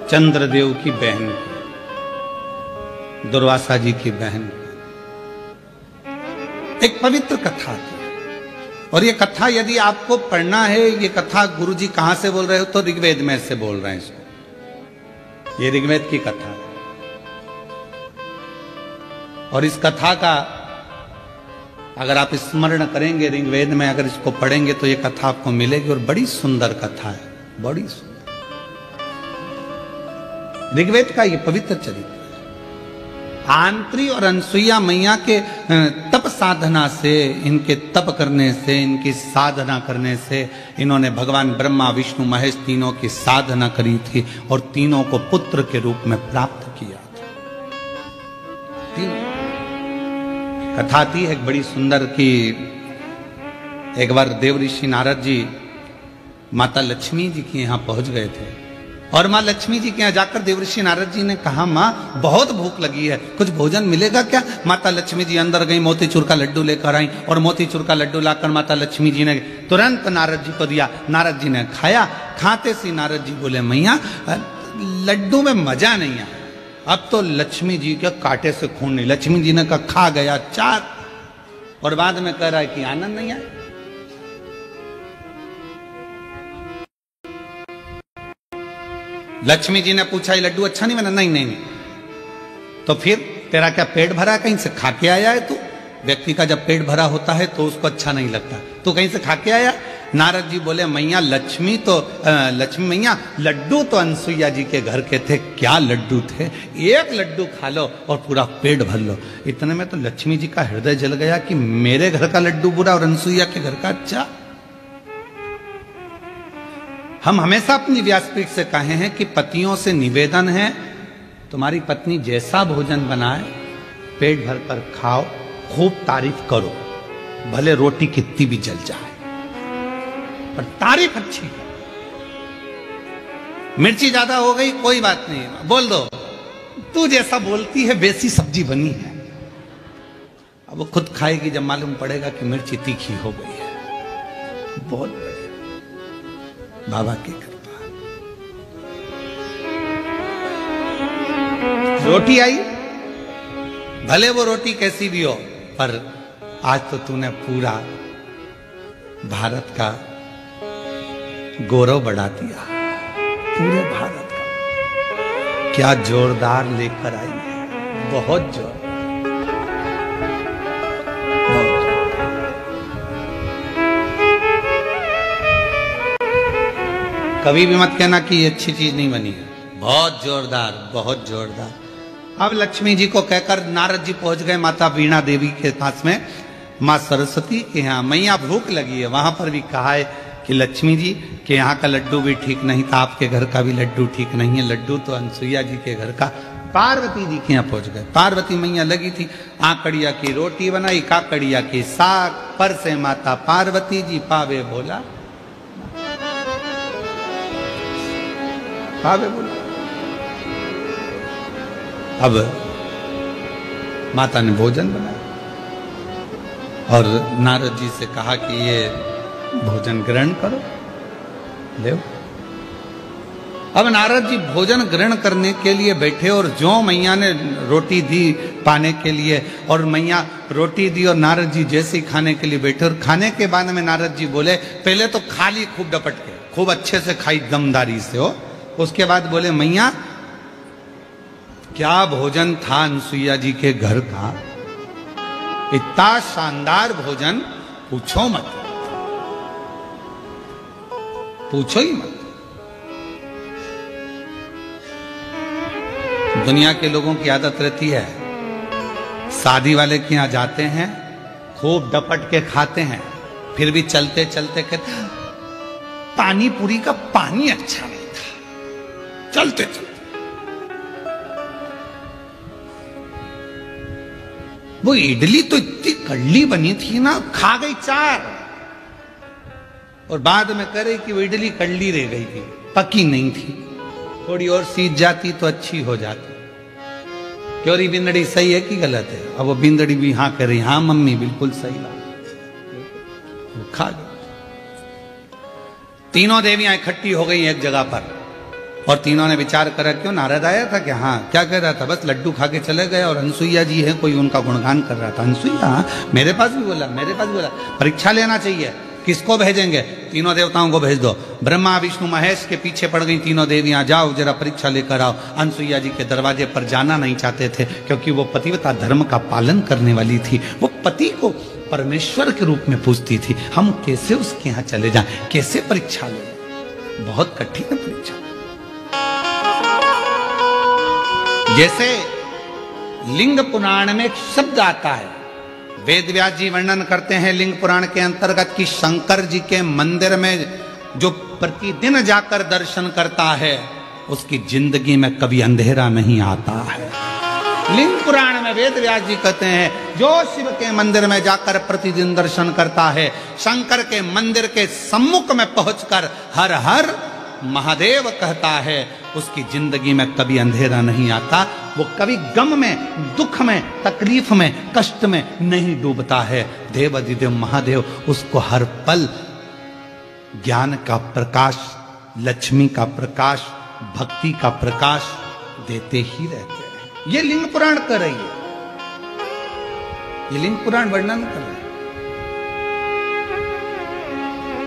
चंद्रदेव की बहन की, दुर्वासा जी की बहन की एक पवित्र कथा थी। और ये कथा यदि आपको पढ़ना है, ये कथा गुरुजी कहां से बोल रहे हो तो ऋग्वेद में से बोल रहे हैं इसको। ये ऋग्वेद की कथा है और इस कथा का अगर आप स्मरण करेंगे ऋग्वेद में, अगर इसको पढ़ेंगे तो ये कथा आपको मिलेगी और बड़ी सुंदर कथा है, बड़ी सुंदर। ऋग्वेद का ये पवित्र चरित्र आंत्री और अनसुईया मैया के तप साधना से, इनके तप करने से, इनकी साधना करने से इन्होंने भगवान ब्रह्मा विष्णु महेश तीनों की साधना करी थी और तीनों को पुत्र के रूप में प्राप्त किया था। तीनों कथा थी एक बड़ी सुंदर की। एक बार देव ऋषि नारद जी माता लक्ष्मी जी के यहाँ पहुंच गए थे और माँ लक्ष्मी जी के यहाँ जाकर देवऋषि नारद जी ने कहा, माँ बहुत भूख लगी है, कुछ भोजन मिलेगा क्या? माता लक्ष्मी जी अंदर गई, मोतीचूर का लड्डू लेकर आई और मोतीचूर का लड्डू लाकर माता लक्ष्मी जी ने तुरंत नारद जी को दिया। नारद जी ने खाया। खाते से नारद जी बोले, मैया लड्डू में मजा नहीं आया, अब तो लक्ष्मी जी के कांटे से खून नहीं। लक्ष्मी जी ने कहा, खा गया 4 और बाद में कह रहा है कि आनंद नहीं आया। लक्ष्मी जी ने पूछा, ये लड्डू अच्छा नहीं बना? नहीं नहीं नहीं। तो फिर तेरा क्या पेट भरा, कहीं से खा के आया है तू? व्यक्ति का जब पेट भरा होता है तो उसको अच्छा नहीं लगता, तू कहीं से खा के आया? नारद जी बोले, मैया लक्ष्मी मैया लड्डू तो अनसुईया जी के घर के थे, क्या लड्डू थे, एक लड्डू खा लो और पूरा पेट भर लो। इतने में तो लक्ष्मी जी का हृदय जल गया कि मेरे घर का लड्डू बुरा और अनसुईया के घर का अच्छा। हम हमेशा अपनी व्यासपीठ से कहे हैं कि पतियों से निवेदन है, तुम्हारी पत्नी जैसा भोजन बनाए पेट भर कर खाओ, खूब तारीफ करो, भले रोटी कितनी भी जल जाए पर तारीफ अच्छी है। मिर्ची ज्यादा हो गई कोई बात नहीं, बोल दो तू जैसा बोलती है वैसी सब्जी बनी है। अब वो खुद खाएगी जब मालूम पड़ेगा कि मिर्ची तीखी हो गई है। बहुत बाबा की कृपा। रोटी आई, भले वो रोटी कैसी भी हो, पर आज तो तूने पूरा भारत का गौरव बढ़ा दिया, पूरे भारत का। क्या जोरदार लेकर आई है, बहुत जोर। कभी भी मत कहना कि ये अच्छी चीज नहीं बनी है, बहुत जोरदार, बहुत जोरदार। अब लक्ष्मी जी को कहकर नारद जी पहुंच गए माता वीणा देवी के पास में, माँ सरस्वती के यहाँ। मैया भूख लगी है, वहां पर भी कहा है कि लक्ष्मी जी के यहाँ का लड्डू भी ठीक नहीं था, आपके घर का भी लड्डू ठीक नहीं है, लड्डू तो अनसुईया जी के घर का। पार्वती जी के यहाँ पहुंच गए। पार्वती मैया लगी थी, आकड़िया की रोटी बनाई, काकड़िया की साग, पर से माता पार्वती जी पावे बोला, पावे बोला। अब माता ने भोजन बनाया और नारद जी से कहा कि ये भोजन ग्रहण करो, ले। अब नारद जी भोजन ग्रहण करने के लिए बैठे और जो मैया ने रोटी दी पाने के लिए, और मैया रोटी दी और नारद जी जैसे ही खाने के लिए बैठे, और खाने के बाद में नारद जी बोले, पहले तो खा ली खूब डपट के, खूब अच्छे से खाई दमदारी से हो। उसके बाद बोले, मैया क्या भोजन था अनसुईया जी के घर का, इतना शानदार भोजन, पूछो मत, पूछो ही मत। दुनिया के लोगों की आदत रहती है, शादी वाले के यहां जाते हैं, खूब डपट के खाते हैं, फिर भी चलते चलते कहते पानी पूरी का पानी अच्छा नहीं था। चलते चलते वो इडली तो इतनी कड़ली बनी थी ना, खा गई 4 और बाद में करे कि वो इडली कड़ली रह गई थी, पकी नहीं थी। थोड़ी और सीज जाती तो अच्छी हो जाती। क्योरी बिंदड़ी सही है कि गलत है? अब वो बिंदड़ी भी हाँ कर रही, हाँ मम्मी बिल्कुल सही बात। खा गई। तीनों देवियां इकट्ठी हो गई एक जगह पर और तीनों ने विचार करा, क्यों नारद आया था क्या? हाँ। क्या कह रहा था? बस लड्डू खा के चले गए और अनसुईया जी है, कोई उनका गुणगान कर रहा था। अनसुईया? मेरे पास भी बोला, मेरे पास भी बोला परीक्षा लेना चाहिए। किसको भेजेंगे? तीनों देवताओं को भेज दो। ब्रह्मा विष्णु महेश के पीछे पड़ गई तीनों देवियां, जाओ जरा परीक्षा लेकर आओ। अनसुईया जी के दरवाजे पर जाना नहीं चाहते थे क्योंकि वो पतिव्रता धर्म का पालन करने वाली थी। वो पति को परमेश्वर के रूप में पूजती थी। हम कैसे उसके यहां चले जाएं, कैसे परीक्षा लें? बहुत कठिन है परीक्षा। जैसे लिंग पुराण में एक शब्द आता है, वेद व्यास जी वर्णन करते हैं लिंग पुराण के अंतर्गत कि शंकर जी के मंदिर में जो प्रतिदिन जाकर दर्शन करता है उसकी जिंदगी में कभी अंधेरा नहीं आता है। लिंग पुराण में वेद व्यास जी कहते हैं जो शिव के मंदिर में जाकर प्रतिदिन दर्शन करता है, शंकर के मंदिर के सम्मुख में पहुंचकर हर हर महादेव कहता है, उसकी जिंदगी में कभी अंधेरा नहीं आता। वो कभी गम में, दुख में, तकलीफ में, कष्ट में नहीं डूबता है। देवाधिदेव महादेव उसको हर पल ज्ञान का प्रकाश, लक्ष्मी का प्रकाश, भक्ति का प्रकाश देते ही रहते हैं। ये लिंग पुराण कर रही है, ये लिंग पुराण वर्णन कर रही है।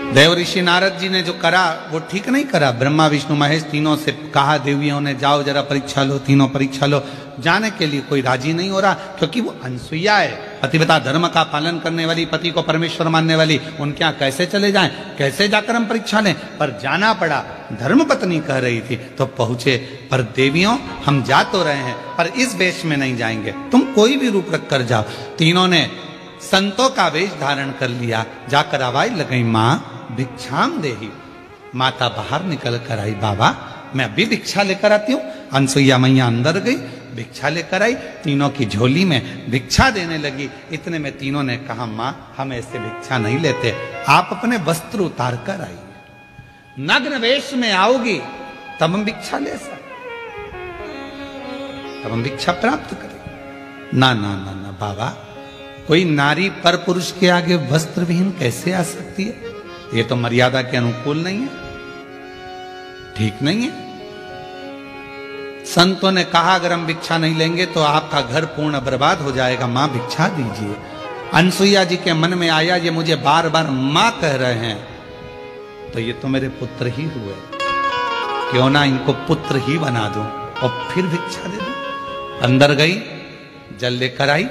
देव ऋषि नारद जी ने जो करा वो ठीक नहीं करा। ब्रह्मा विष्णु महेश तीनों से कहा देवियों ने, जाओ जरा परीक्षा लो, तीनों परीक्षा लो। जाने के लिए कोई राजी नहीं हो रहा क्योंकि वो अनसुईया है, पतिव्रता धर्म का पालन करने वाली, पति को परमेश्वर मानने वाली। उनके यहाँ कैसे चले जाएं, कैसे जाकर हम परीक्षा लें? पर जाना पड़ा। धर्म पत्नी कह रही थी तो पहुंचे। पर देवियों हम जा तो रहे हैं पर इस वेश में नहीं जाएंगे, तुम कोई भी रूप रख कर जाओ। तीनों ने संतों का वेश धारण कर लिया। जाकर आवाज लगाई, माँ भिक्षाम देही। माता बाहर निकल कर आई, बाबा मैं अभी भिक्षा लेकर आती हूँ। अनसुईया मैया अंदर गई, भिक्षा लेकर आई, तीनों की झोली में भिक्षा देने लगी। इतने में तीनों ने कहा, माँ हम ऐसे भिक्षा नहीं लेते, आप अपने वस्त्र उतार कर आइए। नग्न वेश में आओगी तब हम भिक्षा ले सकते, तब हम भिक्षा प्राप्त करें। ना ना ना ना बाबा, कोई नारी पर पुरुष के आगे वस्त्र विहीन कैसे आ सकती है? ये तो मर्यादा के अनुकूल नहीं है, ठीक नहीं है। संतों ने कहा अगर हम भिक्षा नहीं लेंगे तो आपका घर पूर्ण बर्बाद हो जाएगा, मां भिक्षा दीजिए। अनसुईया जी के मन में आया ये मुझे बार बार मां कह रहे हैं तो ये तो मेरे पुत्र ही हुए, क्यों ना इनको पुत्र ही बना दूं और फिर भिक्षा दे दूं। अंदर गई, जल लेकर आई।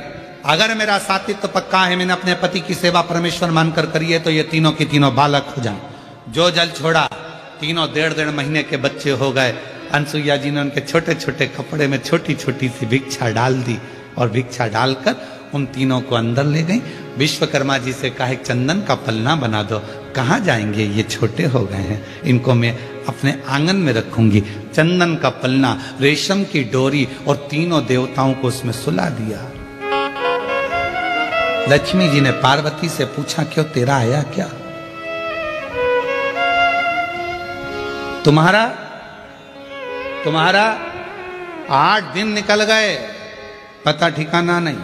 अगर मेरा सातित्व तो पक्का है, मैंने अपने पति की सेवा परमेश्वर मानकर करी है तो ये तीनों की तीनों बालक हो जाएं। जो जल छोड़ा तीनों 1.5 महीने के बच्चे हो गए। अनसुईया जी ने उनके छोटे छोटे कपड़े में छोटी छोटी सी भिक्षा डाल दी और भिक्षा डालकर उन तीनों को अंदर ले गई। विश्वकर्मा जी से कहा चंदन का पलना बना दो। कहाँ जाएंगे, ये छोटे हो गए हैं, इनको मैं अपने आंगन में रखूंगी। चंदन का पलना, रेशम की डोरी और तीनों देवताओं को उसमें सुला दिया। लक्ष्मी जी ने पार्वती से पूछा, क्यों तेरा आया क्या? तुम्हारा 8 दिन निकल गए, पता ठिकाना नहीं।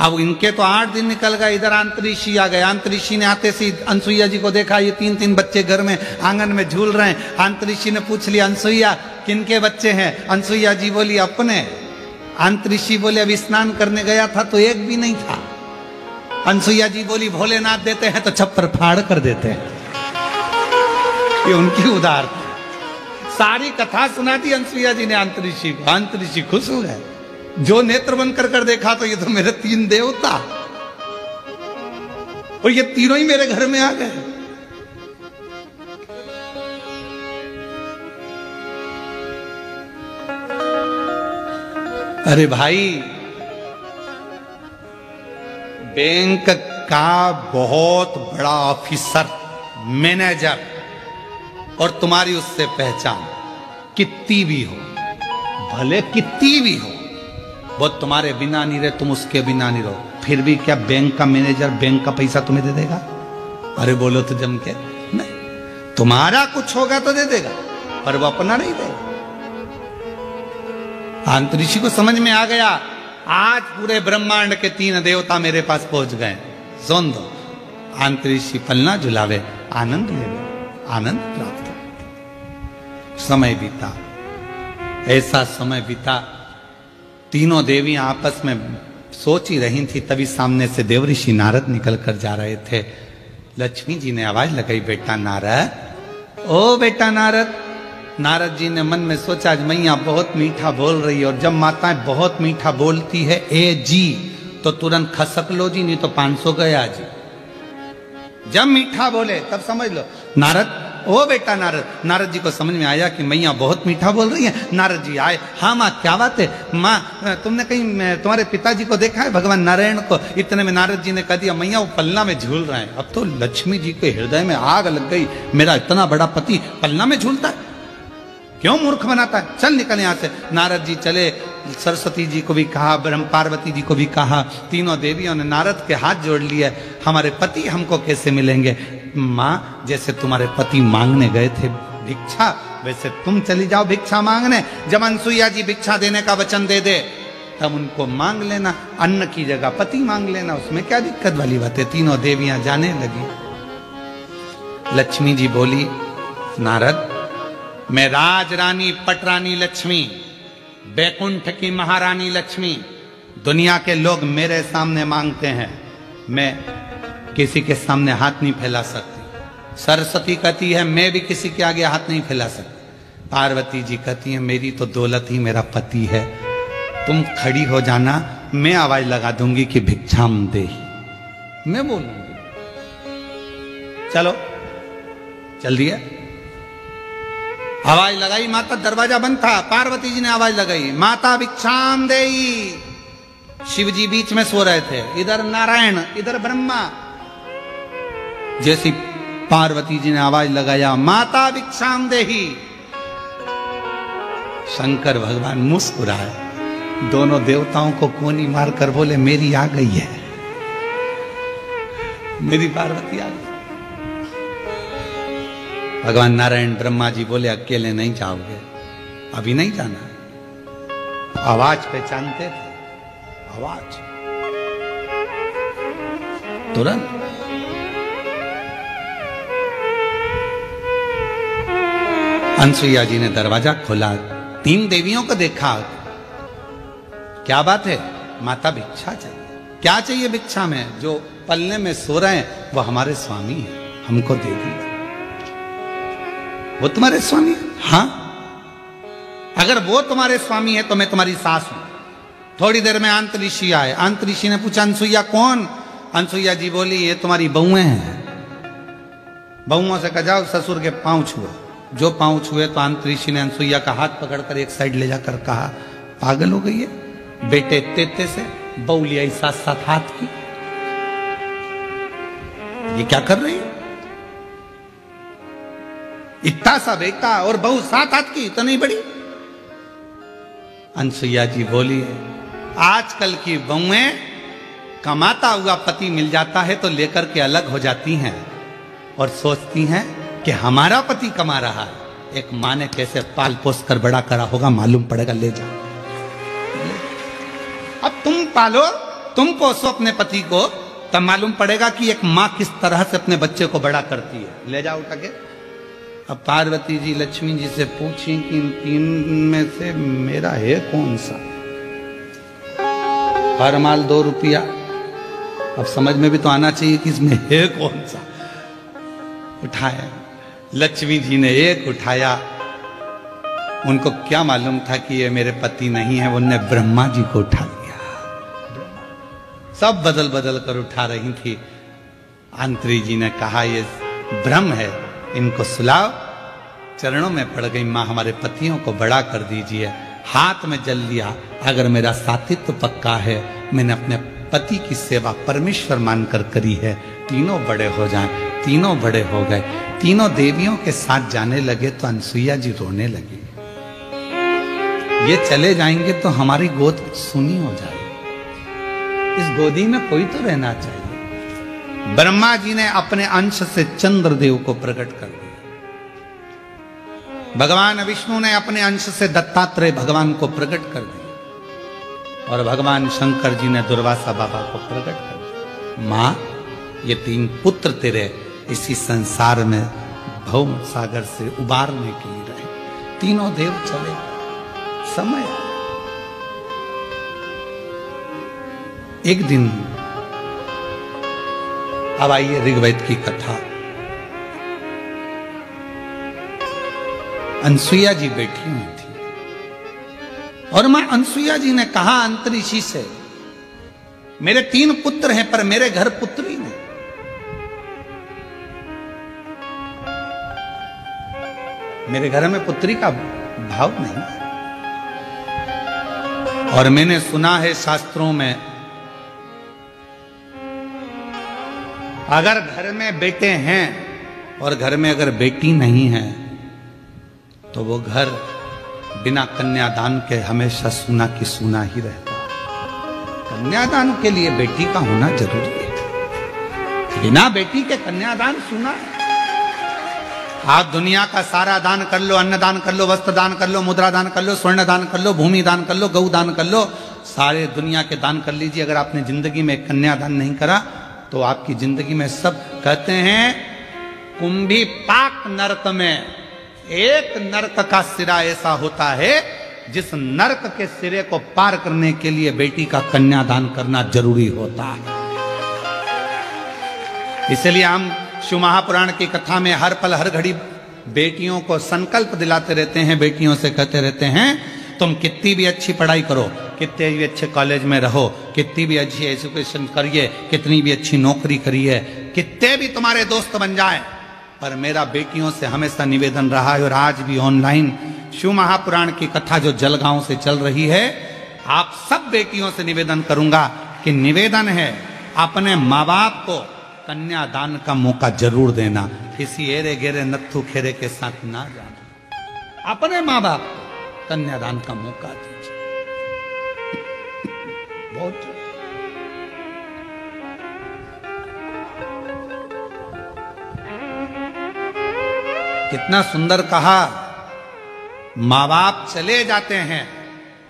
अब इनके तो 8 दिन निकल गए, इधर अंतरिक्षी आ गए। अंतरिक्षी ने आते से अनसुईया जी को देखा, ये 3-3 बच्चे घर में आंगन में झूल रहे हैं। अंतरिक्षी ने पूछ लिया, अनसुईया किनके बच्चे हैं? अनसुईया जी बोली अपने। अंतरिक्षी बोले अब स्नान करने गया था तो एक भी नहीं था। अनसुईया जी बोली भोलेनाथ देते हैं तो छप्पर फाड़ कर देते हैं। ये उनकी उदार सारी कथा सुना दी अनसुईया जी ने अंतरिक्षी को। अंतरिक्षी खुश हो गए, जो नेत्र बंद कर देखा तो ये तो मेरे 3 देवता और ये तीनों ही मेरे घर में आ गए। अरे भाई, बैंक का बहुत बड़ा ऑफिसर, मैनेजर और तुम्हारी उससे पहचान कितनी भी हो, भले कितनी भी हो, वो तुम्हारे बिना नहीं रहे, तुम उसके बिना नहीं रहो, फिर भी क्या बैंक का मैनेजर बैंक का पैसा तुम्हें दे देगा? अरे बोलो तो जम के नहीं। तुम्हारा कुछ होगा तो दे देगा, पर वो अपना नहीं देगा। अंतरिक्षी को समझ में आ गया, आज पूरे ब्रह्मांड के 3 देवता मेरे पास पहुंच गए। सुन दो, अंतरिक्षी पलना झुलावे, आनंद ले लो, आनंद प्राप्त हो। समय बीता, ऐसा समय बीता, तीनों देवियां आपस में सोच ही रही थी, तभी सामने से देवऋषि नारद निकल कर जा रहे थे। लक्ष्मी जी ने आवाज लगाई, बेटा नारद, ओ बेटा नारद। नारद जी ने मन में सोचा, आज मैया बहुत मीठा बोल रही है, और जब माताएं बहुत मीठा बोलती है ए जी, तो तुरंत खसक लो जी, नहीं तो 500 गया जी। जब मीठा बोले तब समझ लो। नारद, ओ बेटा नारद। नारद जी को समझ में आया कि मैया बहुत मीठा बोल रही है। नारद जी आए, हाँ माँ क्या बात है? माँ तुमने कहीं तुम्हारे पिताजी को देखा है, भगवान नारायण को? इतने में नारद जी ने कह दिया, मैया वो पलना में झूल रहे हैं। अब तो लक्ष्मी जी के हृदय में आग लग गई, मेरा इतना बड़ा पति पलना में झूलता है, क्यों मूर्ख बनाता है, चल निकल यहाँ से। नारद जी चले, सरस्वती जी को भी कहा, ब्रह्म पार्वती जी को भी कहा, तीनों देवियों ने नारद के हाथ जोड़ लिए, हमारे पति हमको कैसे मिलेंगे? माँ, जैसे तुम्हारे पति मांगने गए थे भिक्षा, वैसे तुम चली जाओ भिक्षा मांगने। जब अनसुईया जी भिक्षा देने का वचन दे दे, तब उनको मांग लेना, अन्न की जगह पति मांग लेना, उसमें क्या दिक्कत वाली बात है। तीनों देवियां जाने लगी। लक्ष्मी जी बोली, नारद, मैं राजरानी पटरानी लक्ष्मी, बैकुंठ की महारानी लक्ष्मी, दुनिया के लोग मेरे सामने मांगते हैं, मैं किसी के सामने हाथ नहीं फैला सकती। सरस्वती कहती है, मैं भी किसी के आगे हाथ नहीं फैला सकती। पार्वती जी कहती है, मेरी तो दौलत ही मेरा पति है, तुम खड़ी हो जाना, मैं आवाज लगा दूंगी कि भिक्षाम दे, मैं बोलूंगी। चलो चल दिया, आवाज लगाई, माता दरवाजा बंद था, पार्वती जी ने आवाज लगाई, माता भिक्षाम देई। शिव जी बीच में सो रहे थे, इधर नारायण इधर ब्रह्मा। जैसी पार्वती जी ने आवाज लगाया, माता भिक्षाम देही, शंकर भगवान मुस्कुराए, दोनों देवताओं को कोनी मारकर बोले, मेरी आ गई है, मेरी पार्वती आ गई। भगवान नारायण ब्रह्मा जी बोले, अकेले नहीं जाओगे, अभी नहीं जाना। आवाज पहचानते थे, आवाज तुरंत। अनसुईया जी ने दरवाजा खोला, 3 देवियों को देखा, क्या बात है? माता भिक्षा चाहिए। क्या चाहिए भिक्षा में? जो पलने में सो रहे हैं वो हमारे स्वामी हैं, हमको दे दीजिए। वो तुम्हारे स्वामी है? हाँ, अगर वो तुम्हारे स्वामी है तो मैं तुम्हारी सास हूं। थोड़ी देर में अंतरिक्षी आए, अंतरिक्षी ने पूछा, अनसुईया कौन? अनसुईया जी बोली, ये तुम्हारी बहुएं हैं। बहुओं से कहा, जाओ ससुर के पांव छुओ। जो पांव छुए तो अंतरिक्षी ने अनसुईया का हाथ पकड़कर एक साइड ले जाकर कहा, पागल हो गई है, बेटे तेते से बहू लिया 7-7 हाथ की, ये क्या कर रही है? इतना सा बेटा और बहू 7 हाथ की, तो नहीं बड़ी? अनसुईया जी बोली, आजकल की बहुएं कमाता हुआ पति मिल जाता है तो लेकर के अलग हो जाती हैं और सोचती हैं कि हमारा पति कमा रहा है। एक माँ ने कैसे पाल पोस कर बड़ा करा होगा मालूम पड़ेगा, ले जाओ। अब तुम पालो, तुम पोसो अपने पति को, तब मालूम पड़ेगा कि एक माँ किस तरह से अपने बच्चे को बड़ा करती है। ले जाओ उठा के। अब पार्वती जी लक्ष्मी जी से पूछी कि इन 3 में से मेरा है कौन सा? हर माल 2 रुपया, अब समझ में भी तो आना चाहिए कि इसमें है कौन सा। उठाया, लक्ष्मी जी ने एक उठाया, उनको क्या मालूम था कि ये मेरे पति नहीं है, उन्होंने ब्रह्मा जी को उठा लिया। सब बदल बदल कर उठा रही थी। अंतरी जी ने कहा, ये भ्रम है, इनको सुलाओ। चरणों में पड़ गई, माँ हमारे पतियों को बड़ा कर दीजिए। हाथ में जल लिया, अगर मेरा साथित्व पक्का है, मैंने अपने पति की सेवा परमेश्वर मानकर करी है, तीनों बड़े हो जाएं। तीनों बड़े हो गए। तीनों देवियों के साथ जाने लगे तो अनसुईया जी रोने लगी। ये चले जाएंगे तो हमारी गोद सूनी हो जाएगी, इस गोदी में कोई तो रहना चाहिए। ब्रह्मा जी ने अपने अंश से चंद्रदेव को प्रकट कर दिया। भगवान विष्णु ने अपने अंश से दत्तात्रेय भगवान को प्रकट कर दिया और भगवान शंकर जी ने दुर्वासा बाबा को प्रकट कर दिया। मां, ये 3 पुत्र तेरे इसी संसार में भव सागर से उबारने के लिए रहे। तीनों देव चले, समय आया। एक दिन, अब आइए ऋग्वेद की कथा। अनसुईया जी बैठी हुई थी और मां अनसुईया जी ने कहा अंतरिक्षी से, मेरे 3 पुत्र हैं पर मेरे घर पुत्री नहीं। मेरे घर में पुत्री का भाव नहीं। और मैंने सुना है शास्त्रों में, अगर घर में बेटे हैं और घर में अगर बेटी नहीं है तो वो घर बिना कन्यादान के हमेशा सूना की सूना ही रहता है। कन्यादान के लिए बेटी का होना जरूरी है, बिना बेटी के कन्यादान सूना है। आप दुनिया का सारा दान कर लो, अन्न दान कर लो, वस्त्र दान कर लो, मुद्रा दान कर लो, स्वर्ण दान कर लो, भूमि दान कर लो, गौ दान कर लो, सारे दुनिया के दान कर लीजिए। अगर आपने जिंदगी में कन्यादान नहीं करा तो आपकी जिंदगी में सब, कहते हैं कुंभी पाक नरक में एक नरक का सिरा ऐसा होता है जिस नरक के सिरे को पार करने के लिए बेटी का कन्यादान करना जरूरी होता है। इसलिए हम शिव महापुराण की कथा में हर पल हर घड़ी बेटियों को संकल्प दिलाते रहते हैं, बेटियों से कहते रहते हैं तुम कितनी भी अच्छी पढ़ाई करो, कितने भी अच्छे कॉलेज में रहो, कितनी भी अच्छी एजुकेशन करिए, कितनी भी अच्छी नौकरी करिए, कितने भी तुम्हारे दोस्त बन जाए, पर मेरा बेटियों से हमेशा निवेदन रहा है। और आज भी ऑनलाइन शिव महापुराण की कथा जो जलगांव से चल रही है, आप सब बेटियों से निवेदन करूंगा कि निवेदन है अपने माँ बाप को कन्यादान का मौका जरूर देना, किसी एरे गेरे नत्थु खेरे के साथ ना जाना। अपने माँ बाप को कन्यादान का मौका दीजिए। बहुत कितना सुंदर कहा, माँ बाप चले जाते हैं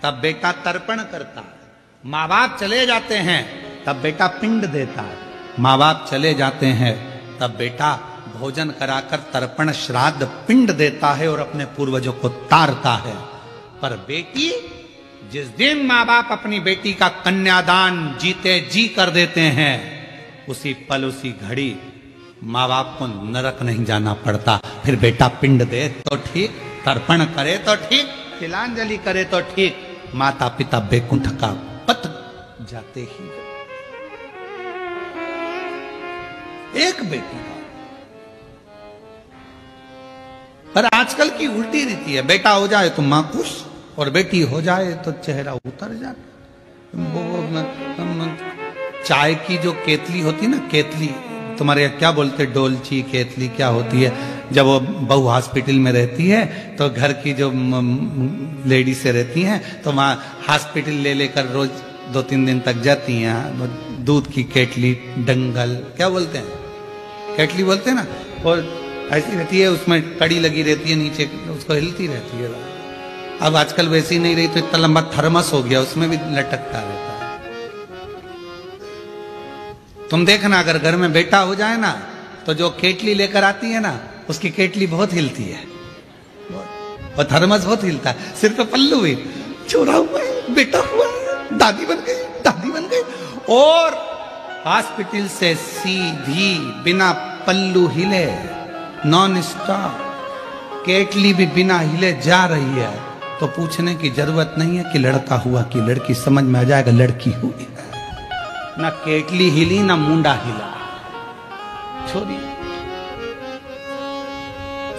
तब बेटा तर्पण करता है, माँ बाप चले जाते हैं तब बेटा पिंड देता है, माँ बाप चले जाते हैं तब बेटा भोजन कराकर तर्पण श्राद्ध पिंड देता है और अपने पूर्वजों को तारता है। पर बेटी, जिस दिन माँ बाप अपनी बेटी का कन्यादान जीते जी कर देते हैं, उसी पल उसी घड़ी माँ बाप को नरक नहीं जाना पड़ता। फिर बेटा पिंड दे तो ठीक, तर्पण करे तो ठीक, तिलांजलि करे तो ठीक, माता पिता बैकुंठ का पथ जाते ही। एक बेटी का, पर आजकल की उल्टी रीति है, बेटा हो जाए तो मां खुश और बेटी हो जाए तो चेहरा उतर जाता। चाय की जो केतली होती ना, केतली तुम्हारे यहाँ क्या बोलते, डोलची केतली क्या होती है, जब वो बहू हॉस्पिटल में रहती है तो घर की जो लेडी से रहती हैं तो वहाँ हॉस्पिटल ले लेकर रोज 2-3 दिन तक जाती हैं। दूध की केतली, डंगल क्या बोलते हैं, केतली बोलते हैं ना, और ऐसी रहती है, उसमें कड़ी लगी रहती है नीचे, उसको हिलती रहती है। अब आजकल वैसी नहीं रही तो इतना लंबा थर्मस हो गया, उसमें भी लटकता रहता है। तुम देखना, अगर घर में बेटा हो जाए ना तो जो केतली लेकर आती है ना, उसकी केतली बहुत हिलती है और थर्मस बहुत हिलता है। सिर पे पल्लू भी, छोरा हुआ है, बेटा हुआ है, दादी बन गई, दादी बन गई, और हॉस्पिटल से सीधी बिना पल्लू हिले, नॉन स्टॉप, केतली भी बिना हिले जा रही है, तो पूछने की जरूरत नहीं है कि लड़का हुआ कि लड़की, समझ में आ जाएगा लड़की हुई। ना केतली हिली ना मुंडा हिला, छोड़ी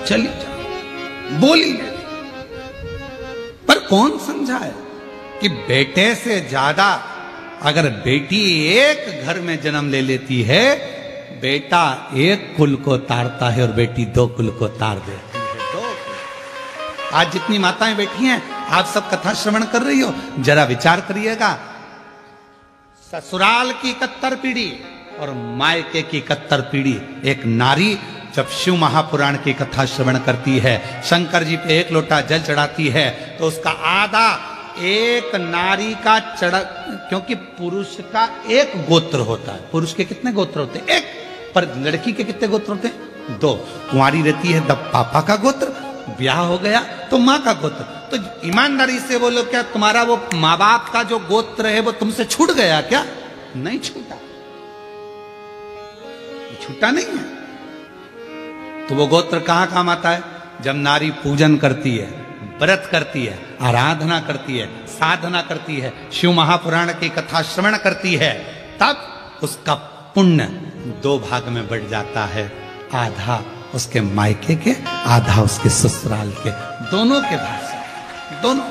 चली जा, बोली नहीं। पर कौन समझाए कि बेटे से ज्यादा अगर बेटी एक घर में जन्म ले लेती है बेटा एक कुल को तारता है और बेटी 2 कुल को तार देती है। आज जितनी माताएं बैठी हैं, आप सब कथा श्रवण कर रही हो, जरा विचार करिएगा। ससुराल की 71 पीढ़ी और मायके की 71 पीढ़ी। एक नारी जब शिव महापुराण की कथा श्रवण करती है, शंकर जी पे 1 लोटा जल चढ़ाती है, तो उसका आधा एक नारी का क्योंकि पुरुष का 1 गोत्र होता है। पुरुष के कितने गोत्र होते हैं? 1। पर लड़की के कितने गोत्र होते हैं? 2। कुंवारी रहती है तब पापा का गोत्र, ब्याह हो गया तो माँ का गोत्र। तो ईमानदारी से बोलो, क्या तुम्हारा वो माँ बाप का जो गोत्र है वो तुमसे छूट गया क्या? नहीं छूटा, छूटा नहीं है। तो वो गोत्र कहां काम आता है? जब नारी पूजन करती है, व्रत करती है, आराधना करती है, साधना करती है, शिव महापुराण की कथा श्रवण करती है, तब उसका पुण्य 2 भाग में बढ़ जाता है। आधा उसके मायके के, आधा उसके ससुराल के, दोनों के भाग से, दोनों।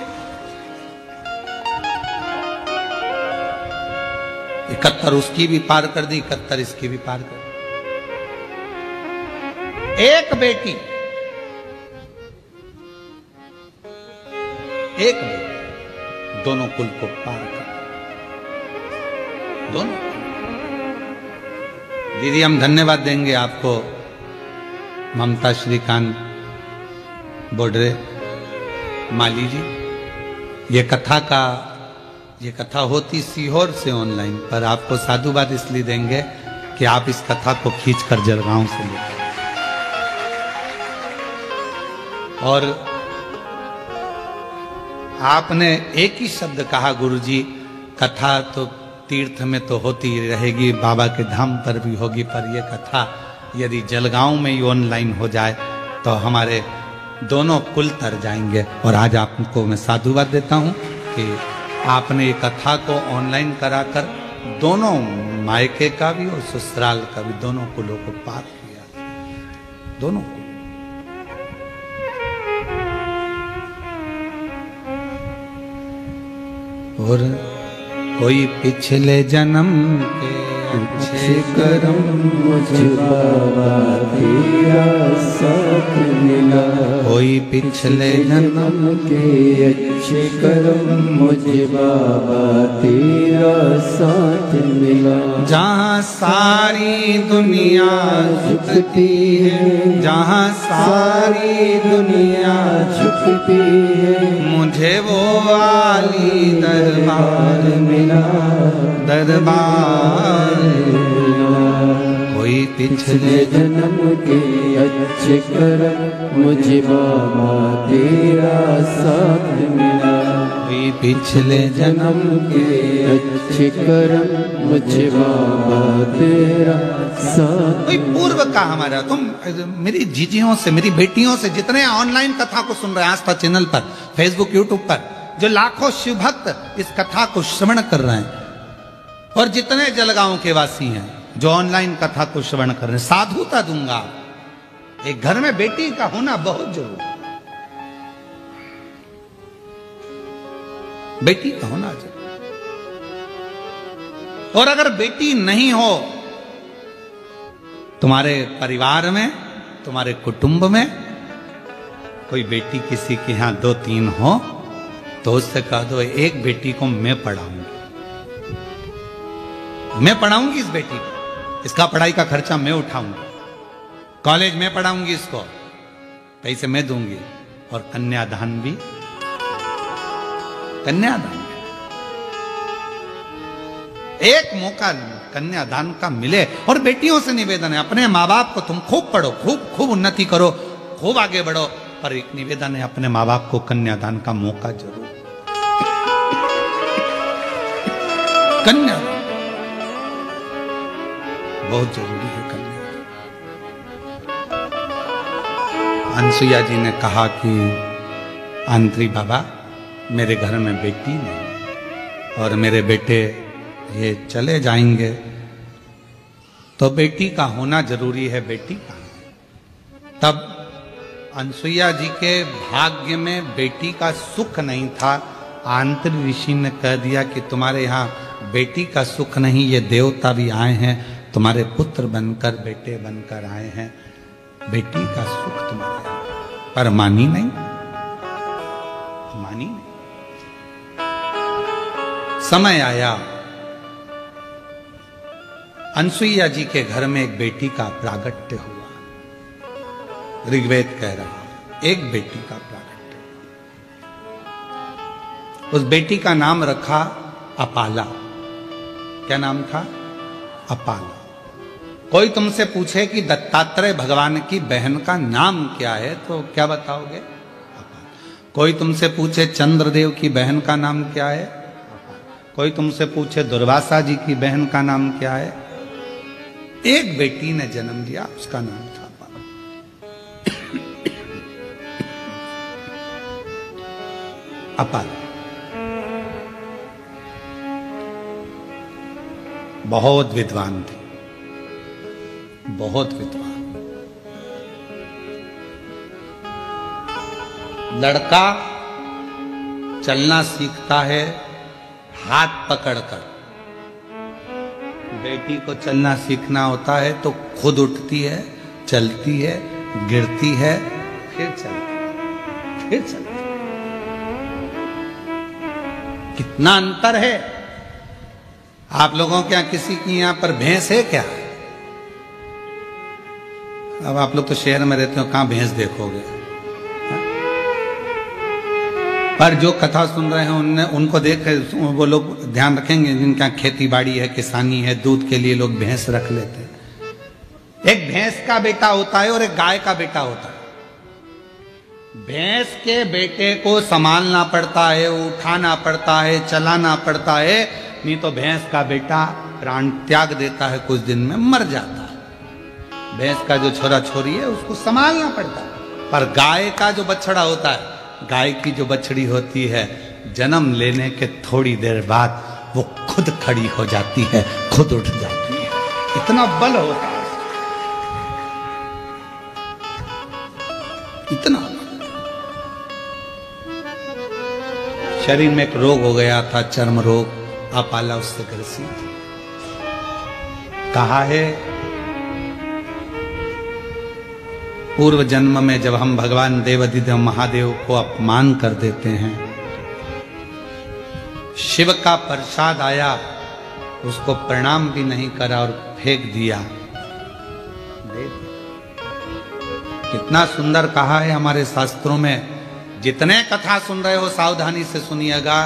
71 उसकी भी पार कर दी, 71 इसकी भी पार कर दी। एक बेटी, दोनों कुल को पार कर, दोनों। दीदी हम धन्यवाद देंगे आपको, ममता श्रीकांत बोडरे माली जी। ये कथा होती सीहोर से ऑनलाइन, पर आपको साधुवाद इसलिए देंगे कि आप इस कथा को खींचकर जलगांव से लेकर, और आपने एक ही शब्द कहा, गुरुजी कथा तो तीर्थ में तो होती रहेगी, बाबा के धाम पर भी होगी, पर यह कथा यदि जलगांव में ही ऑनलाइन हो जाए तो हमारे दोनों कुल तर जाएंगे। और आज आपको मैं साधुवाद देता हूं कि आपने ये कथा को ऑनलाइन कराकर दोनों मायके का भी और ससुराल का भी, दोनों कुलों को पार किया, दोनों को। और कोई पिछले जन्म के अच्छे कर्म मुझे बाबा तेरा साथ मिला, कोई पिछले जन्म के अच्छे कर्म मुझे बाबा तेरा साथ मिला। जहाँ सारी दुनिया झुकती है, जहाँ सारी दुनिया झुकती है, मुझे वो आली दरबार मिला, दरबार। कोई पिछले जन्म के अच्छे कर्म मुझे बाबा तेरा साथ मिला, कोई पिछले जन्म के अच्छे कर्म मुझे बाबा तेरा साथ। कोई पूर्व का हमारा, तुम मेरी जीजियों से, मेरी बेटियों से, जितने ऑनलाइन कथा को सुन रहे हैं आस्था चैनल पर, फेसबुक, यूट्यूब पर, जो लाखों शिव भक्त इस कथा को श्रवण कर रहे हैं, और जितने जलगांव के वासी हैं जो ऑनलाइन कथा को श्रवण कर रहे हैं, साधुता दूंगा। एक घर में बेटी का होना बहुत जरूरी है, बेटी का होना जरूरी। और अगर बेटी नहीं हो तुम्हारे परिवार में, तुम्हारे कुटुंब में कोई बेटी किसी के यहां 2-3 हो, तो उससे कह दो एक बेटी को मैं पढ़ाऊंगी, मैं पढ़ाऊंगी इस बेटी को, इसका पढ़ाई का खर्चा मैं उठाऊंगी, कॉलेज में पढ़ाऊंगी, इसको पैसे मैं दूंगी, और कन्यादान भी, कन्यादान एक मौका कन्यादान का मिले। और बेटियों से निवेदन है, अपने माँ बाप को तुम खूब पढ़ो, खूब उन्नति करो, खूब आगे बढ़ो, पर एक निवेदन है, अपने माँ बाप को कन्यादान का मौका जरूर, कन्यादान बहुत जरूरी है। कन्यादान। अनसुईया जी ने कहा कि आंत्री बाबा मेरे घर में बेटी नहीं और मेरे बेटे ये चले जाएंगे, तो बेटी का होना जरूरी है। बेटी का, तब अनसुईया जी के भाग्य में बेटी का सुख नहीं था। आंतरिक ऋषि ने कह दिया कि तुम्हारे यहाँ बेटी का सुख नहीं, ये देवता भी आए हैं, तुम्हारे पुत्र बनकर, बेटे बनकर आए हैं, बेटी का सुख तुम्हारे, पर मानी नहीं, मानी नहीं। समय आया, अनसुईया जी के घर में एक बेटी का प्रागट्य हुआ। ऋग्वेद कह रहा एक बेटी का प्रागट्य। उस बेटी का नाम रखा अपाला। क्या नाम था? अपाला। कोई तुमसे पूछे कि दत्तात्रेय भगवान की बहन का नाम क्या है तो क्या बताओगे? अपाला। कोई तुमसे पूछे चंद्रदेव की बहन का नाम क्या है? अपाला। कोई तुमसे पूछे दुर्वासा जी की बहन का नाम क्या है? एक बेटी ने जन्म लिया, उसका नाम था अपाला। अपाला बहुत विद्वान थी, बहुत विद्वान। लड़का चलना सीखता है हाथ पकड़कर, बेटी को चलना सीखना होता है तो खुद उठती है, चलती है, गिरती है, फिर चलती है, फिर चलती है। कितना अंतर है। आप लोगों के यहाँ किसी की यहाँ पर भैंस है क्या? अब आप लोग तो शहर में रहते हो, कहां भैंस देखोगे? पर जो कथा सुन रहे हैं उनको देख वो लोग ध्यान रखेंगे जिनके यहाँ खेती बाड़ी है, किसानी है, दूध के लिए लोग भैंस रख लेते हैं। एक भैंस का बेटा होता है और एक गाय का बेटा होता है। भैंस के बेटे को संभालना पड़ता है, उठाना पड़ता है, चलाना पड़ता है, नहीं तो भैंस का बेटा प्राण त्याग देता है, कुछ दिन में मर जाता है। भैंस का जो छोरा छोरी है उसको संभालना पड़ता है। पर गाय का जो बछड़ा होता है, गाय की जो बछड़ी होती है, जन्म लेने के थोड़ी देर बाद वो खुद खड़ी हो जाती है, खुद उठ जाती है। इतना बल होता है, इतना बल। शरीर में एक रोग हो गया था, चर्म रोग। अपाला उससे ग्रसित। कहा है पूर्व जन्म में जब हम भगवान देवाधिदेव महादेव को अपमान कर देते हैं, शिव का प्रसाद आया, उसको प्रणाम भी नहीं करा और फेंक दिया। कितना सुंदर कहा है हमारे शास्त्रों में। जितने कथा सुन रहे हो सावधानी से सुनिएगा।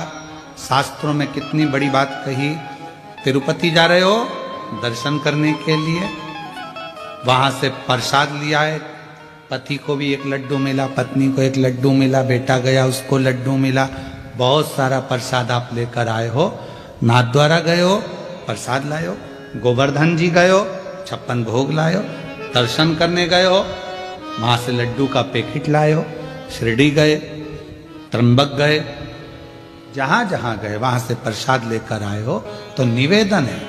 शास्त्रों में कितनी बड़ी बात कही। तिरुपति जा रहे हो दर्शन करने के लिए, वहां से प्रसाद लिया है, पति को भी एक लड्डू मिला, पत्नी को एक लड्डू मिला, बेटा गया उसको लड्डू मिला, बहुत सारा प्रसाद आप लेकर आए हो। नाथद्वारा गए हो प्रसाद लाए हो, गोवर्धन जी गए हो 56 भोग लाए हो, दर्शन करने गए हो वहां से लड्डू का पैकेट लाए हो, शिरडी गए, त्र्यंबक गए, जहां जहां गए वहां से प्रसाद लेकर आए हो। तो निवेदन है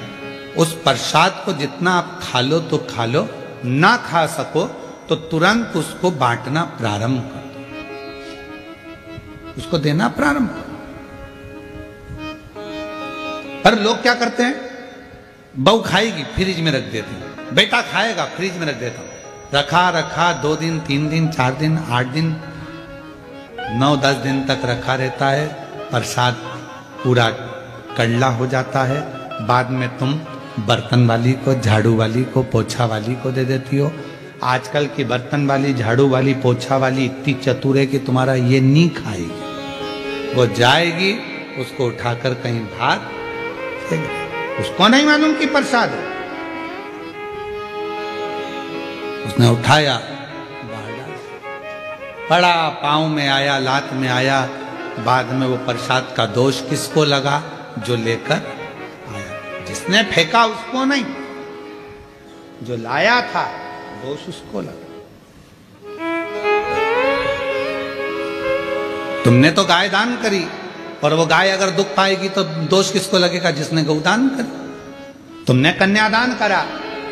उस प्रसाद को जितना आप खा लो तो खा लो, ना खा सको तो तुरंत उसको बांटना प्रारंभ कर दो, उसको देना प्रारंभ करो। पर लोग क्या करते हैं, बहू खाएगी फ्रिज में रख देते हैं, बेटा खाएगा फ्रिज में रख देता हूं, रखा रखा 2 दिन 3 दिन 4 दिन 8 दिन 9-10 दिन तक रखा रहता है, प्रसाद पूरा कड़ला हो जाता है। बाद में तुम बर्तन वाली को, झाड़ू वाली को, पोछा वाली को दे देती हो। आजकल की बर्तन वाली, झाड़ू वाली, पोछा वाली इतनी चतुर है कि तुम्हारा ये नहीं खाएगी, वो जाएगी उसको उठाकर कहीं बाहर, उसको नहीं मालूम कि प्रसाद है, उसने उठाया बाहर डाल, पड़ा पांव में आया, लात में आया। बाद में वो प्रसाद का दोष किसको लगा? जो लेकर आया, जिसने फेंका उसको नहीं, जो लाया था दोष उसको लगा। तुमने तो गाय दान करी, और वो गाय अगर दुख पाएगी तो दोष किसको लगेगा? जिसने गौदान करी। तुमने कन्यादान करा,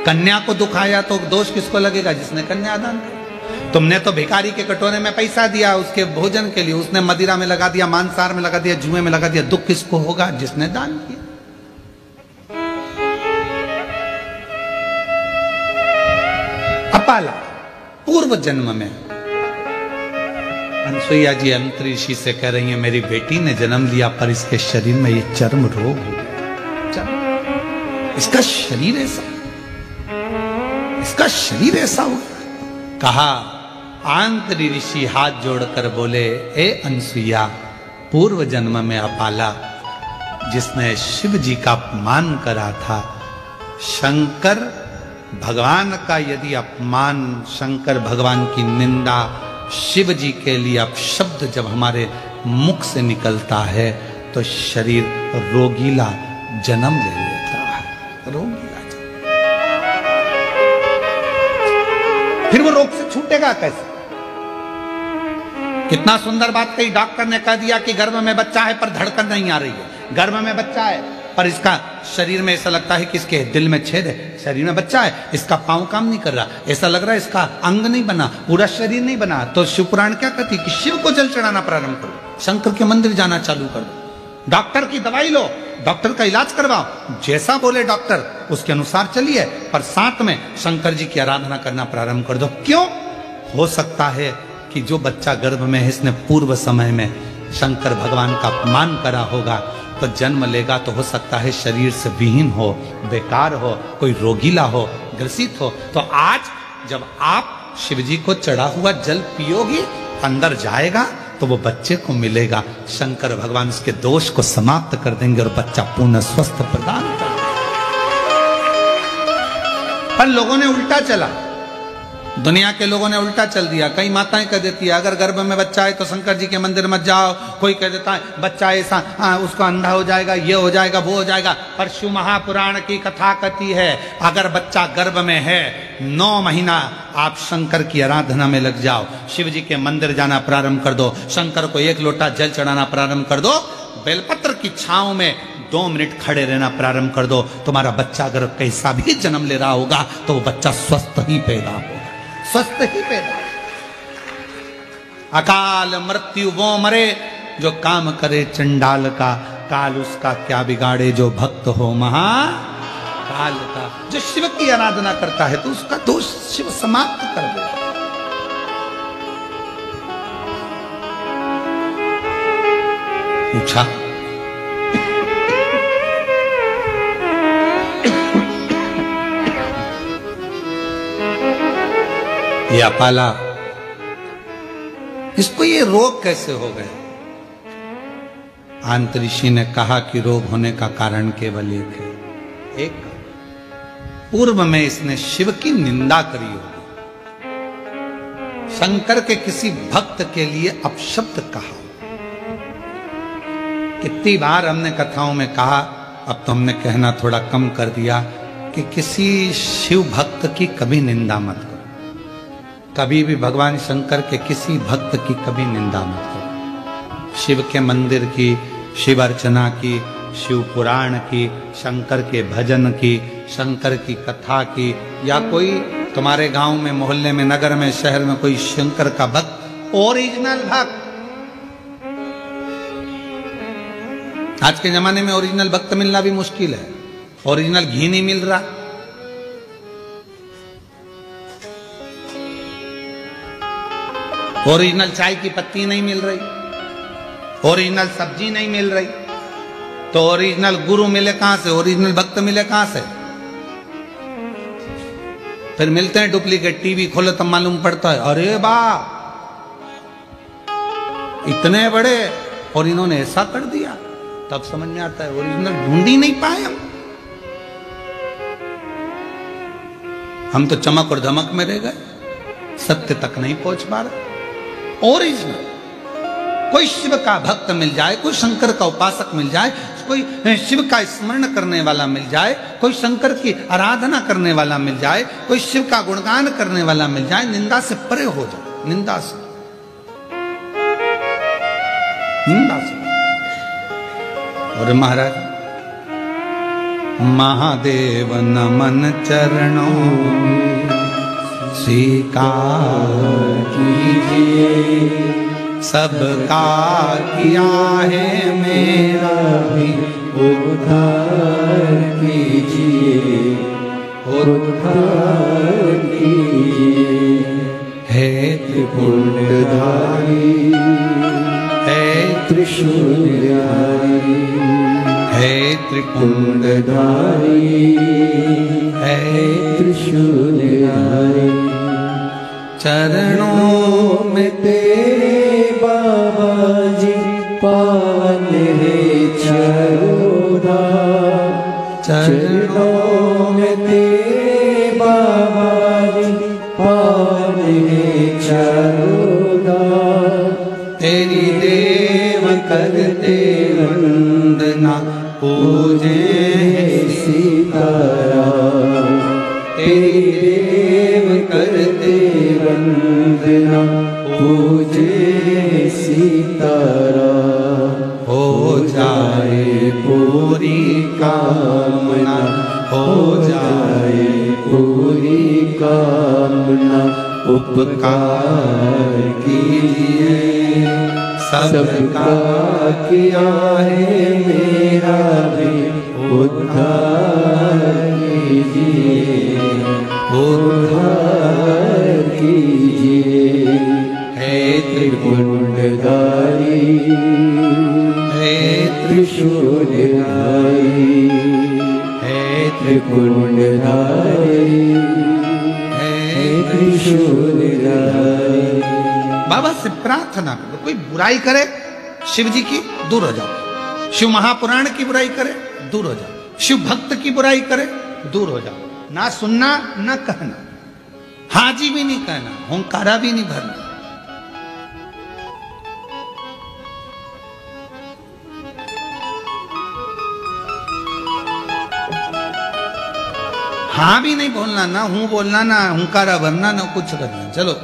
कन्या को दुख आया तो दोष किसको लगेगा? जिसने कन्यादान करा। तुमने तो भिखारी के कटोरे में पैसा दिया उसके भोजन के लिए, उसने मदिरा में लगा दिया, मांसाहार में लगा दिया, जुए में लगा दिया, दुख किसको होगा? जिसने दान किया। अपाला पूर्व जन्म में। अनसुईया जी अंतरिषि से कह रही है मेरी बेटी ने जन्म लिया पर इसके शरीर में ये चर्म रोग हो गया, इसका शरीर ऐसा, इसका शरीर ऐसा हो गया। कहा आंतरी ऋषि हाथ जोड़कर बोले, ए अनसुईया, पूर्व जन्म में अपाला जिसने शिव जी का अपमान करा था, शंकर भगवान का यदि अपमान, शंकर भगवान की निंदा, शिव जी के लिए अपशब्द जब हमारे मुख से निकलता है तो शरीर रोगीला जन्म ले लेता है, रोगीला जन्म। फिर वो रोग से छूटेगा कैसे? कितना सुंदर बात कही, डॉक्टर ने कह दिया कि गर्भ में बच्चा है पर धड़कन नहीं आ रही है, गर्भ में बच्चा है पर इसका शरीर में ऐसा लगता है कि इसके दिल में छेद है, शरीर में बच्चा है, इसका पांव काम नहीं कर रहा, ऐसा लग रहा है इसका अंग नहीं बना, पूरा शरीर नहीं बना। तो शिव पुराण क्या कहती कि शिव को जल चढ़ाना प्रारंभ करो, शंकर के मंदिर जाना चालू कर दो, डॉक्टर की दवाई लो, डॉक्टर का इलाज करवाओ, जैसा बोले डॉक्टर उसके अनुसार चलिए, पर साथ में शंकर जी की आराधना करना प्रारंभ कर दो। क्यों? हो सकता है कि जो बच्चा गर्भ में है इसने पूर्व समय में शंकर भगवान का अपमान करा होगा, तो जन्म लेगा तो हो सकता है शरीर से विहीन हो, बेकार हो, कोई रोगीला हो, ग्रसित हो। तो आज जब आप शिव जी को चढ़ा हुआ जल पियोगे, अंदर जाएगा तो वो बच्चे को मिलेगा, शंकर भगवान उसके दोष को समाप्त कर देंगे और बच्चा पूर्ण स्वस्थ प्रदान कर देंगे। पर लोगों ने उल्टा चला, दुनिया के लोगों ने उल्टा चल दिया। कई माताएं कह देती है अगर गर्भ में बच्चा है तो शंकर जी के मंदिर मत जाओ, कोई कह देता है बच्चा ऐसा उसको अंधा हो जाएगा, ये हो जाएगा, वो हो जाएगा। पर शिव महापुराण की कथा कहती है अगर बच्चा गर्भ में है 9 महीना आप शंकर की आराधना में लग जाओ, शिव जी के मंदिर जाना प्रारंभ कर दो, शंकर को 1 लोटा जल चढ़ाना प्रारंभ कर दो, बेलपत्र की छांव में 2 मिनट खड़े रहना प्रारंभ कर दो, तुम्हारा बच्चा अगर कैसा भी जन्म ले रहा होगा तो वो बच्चा स्वस्थ ही पैदा होगा, स्वस्थ ही पैदा। अकाल मृत्यु वो मरे जो काम करे चंडाल का, काल उसका क्या बिगाड़े जो भक्त हो महाकाल का। जो शिव की आराधना करता है तो उसका दोष शिव समाप्त कर दे। पूछा ये अपाला, इसको ये रोग कैसे हो गए? अंतरिषि ने कहा कि रोग होने का कारण केवल एक है, एक पूर्व में इसने शिव की निंदा करी होगी, शंकर के किसी भक्त के लिए अपशब्द कहा। कितनी बार हमने कथाओं में कहा, अब तो हमने कहना थोड़ा कम कर दिया कि किसी शिव भक्त की कभी निंदा मत करो, कभी भी भगवान शंकर के किसी भक्त की कभी निंदा मत करो। शिव के मंदिर की, शिव अर्चना की, शिव पुराण की, शंकर के भजन की, शंकर की कथा की, या कोई तुम्हारे गांव में, मोहल्ले में, नगर में, शहर में कोई शंकर का भक्त, ओरिजिनल भक्त। आज के जमाने में ओरिजिनल भक्त मिलना भी मुश्किल है, ओरिजिनल घी नहीं मिल रहा, ओरिजिनल चाय की पत्ती नहीं मिल रही, ओरिजिनल सब्जी नहीं मिल रही, तो ओरिजिनल गुरु मिले कहां से, ओरिजिनल भक्त मिले कहां से? फिर मिलते हैं डुप्लीकेट। टीवी खोलो तब मालूम पड़ता है अरे वाह इतने बड़े, और इन्होंने ऐसा कर दिया, तब समझ में आता है ओरिजिनल ढूंढ ही नहीं पाए हम तो चमक और धमक में रह गए, सत्य तक नहीं पहुंच पा रहे। ओरिजिनल कोई शिव का भक्त मिल जाए, कोई शंकर का उपासक मिल जाए, कोई शिव का स्मरण करने वाला मिल जाए, कोई शंकर की आराधना करने वाला मिल जाए, कोई शिव का गुणगान करने वाला मिल जाए, निंदा से परे हो जाए, निंदा से, निंदा से। और महाराज महादेव नमन चरणों स्वीकार कीजिए, सबका किया है मेरा भी उद्धार कीजिए, उद्धार कीजिए। हे त्रिपुंडधारी, हे त्रिशूलधारी, हे त्रिपुंडधारी, हे त्रिशूलधारी। चरणों में तेरे बाबा जी पावन है चरोदा। चरणों में तेरे बाबा जी पावन है चरोदा। तेरी देव करते वंदना पूजे सीताराम। तेरी देव करते वंदना पूजे सीताराम। हो जाए पूरी कामना, हो जाए पूरी कामना। उपकार कीजिए सबका किया है मेरा भी उद्धार कीजिए। उद्धार कीजिए। हे त्रिपुंडधारी, हे त्रिशूलधारी, हे त्रिपुंडधारी, हे त्रिशूलधारी। बाबा से प्रार्थना करो, कोई बुराई करे शिव जी की दूर हो जाओ, शिव महापुराण की बुराई करे दूर हो जाओ, शिव भक्त की बुराई करे दूर हो जाओ। ना सुनना ना कहना, हाजी भी नहीं कहना, होंकारा भी नहीं भरना। हाँ भी नहीं बोलना, ना हूं बोलना, ना हुंकारा भरना, ना कुछ करना। चलो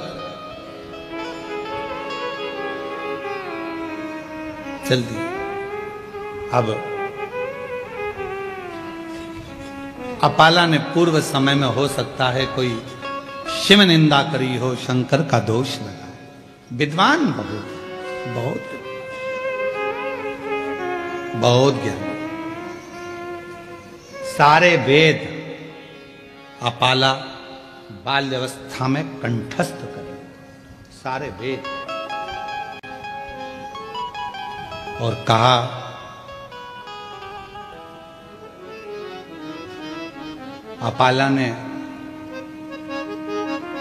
जल्दी। अब अपाला ने पूर्व समय में हो सकता है कोई शिव निंदा करी हो, शंकर का दोष लगा। विद्वान बहुत बहुत बहुत ज्ञान, सारे वेद अपाला बाल्यावस्था में कंठस्थ करे, सारे वेद। और कहा अपाला ने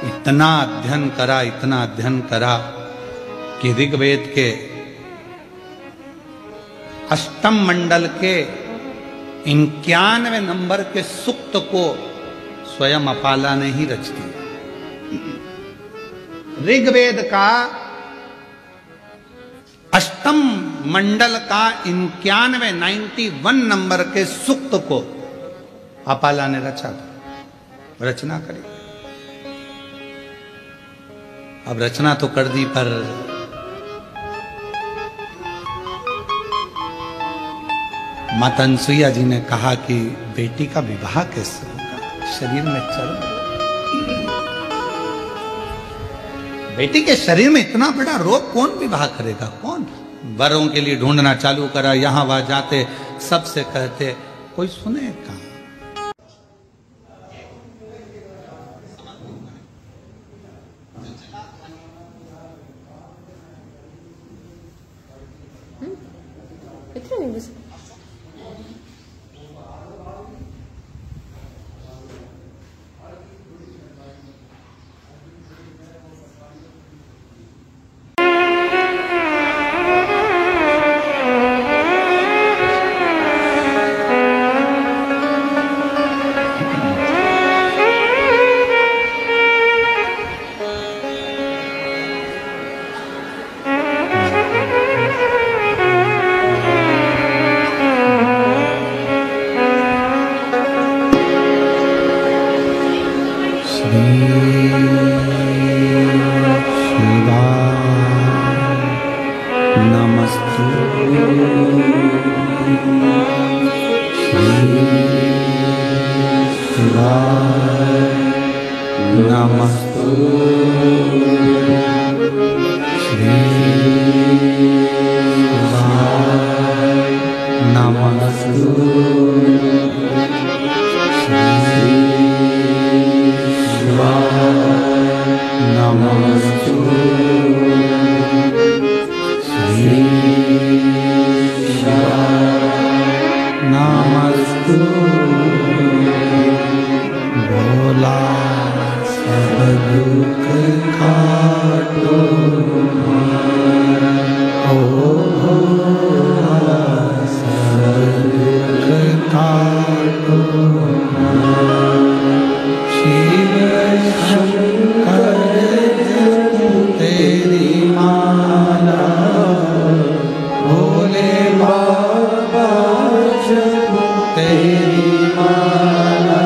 इतना अध्ययन करा, इतना अध्ययन करा कि ऋग्वेद के अष्टम मंडल के 91वें नंबर के सूक्त को स्वयं अपाला ने ही रच दिया। ऋग्वेद का अष्टम मंडल का 91 नंबर के सूक्त को अपाला ने रचा था, रचना करी। अब रचना तो कर दी, पर माता अनसुईया जी ने कहा कि बेटी का विवाह कैसे होगा, शरीर में चर्म, बेटी के शरीर में इतना बड़ा रोग, कौन विवाह करेगा, कौन? वरों के लिए ढूंढना चालू करा, यहां वहां जाते, सबसे कहते, कोई सुने कहां? इतना नहीं बस। भोला सब दुख काटो ओ भोला सब दुख काटो शिव शंकर जपो तेरी माला भोले बाबा जपो तेरी माला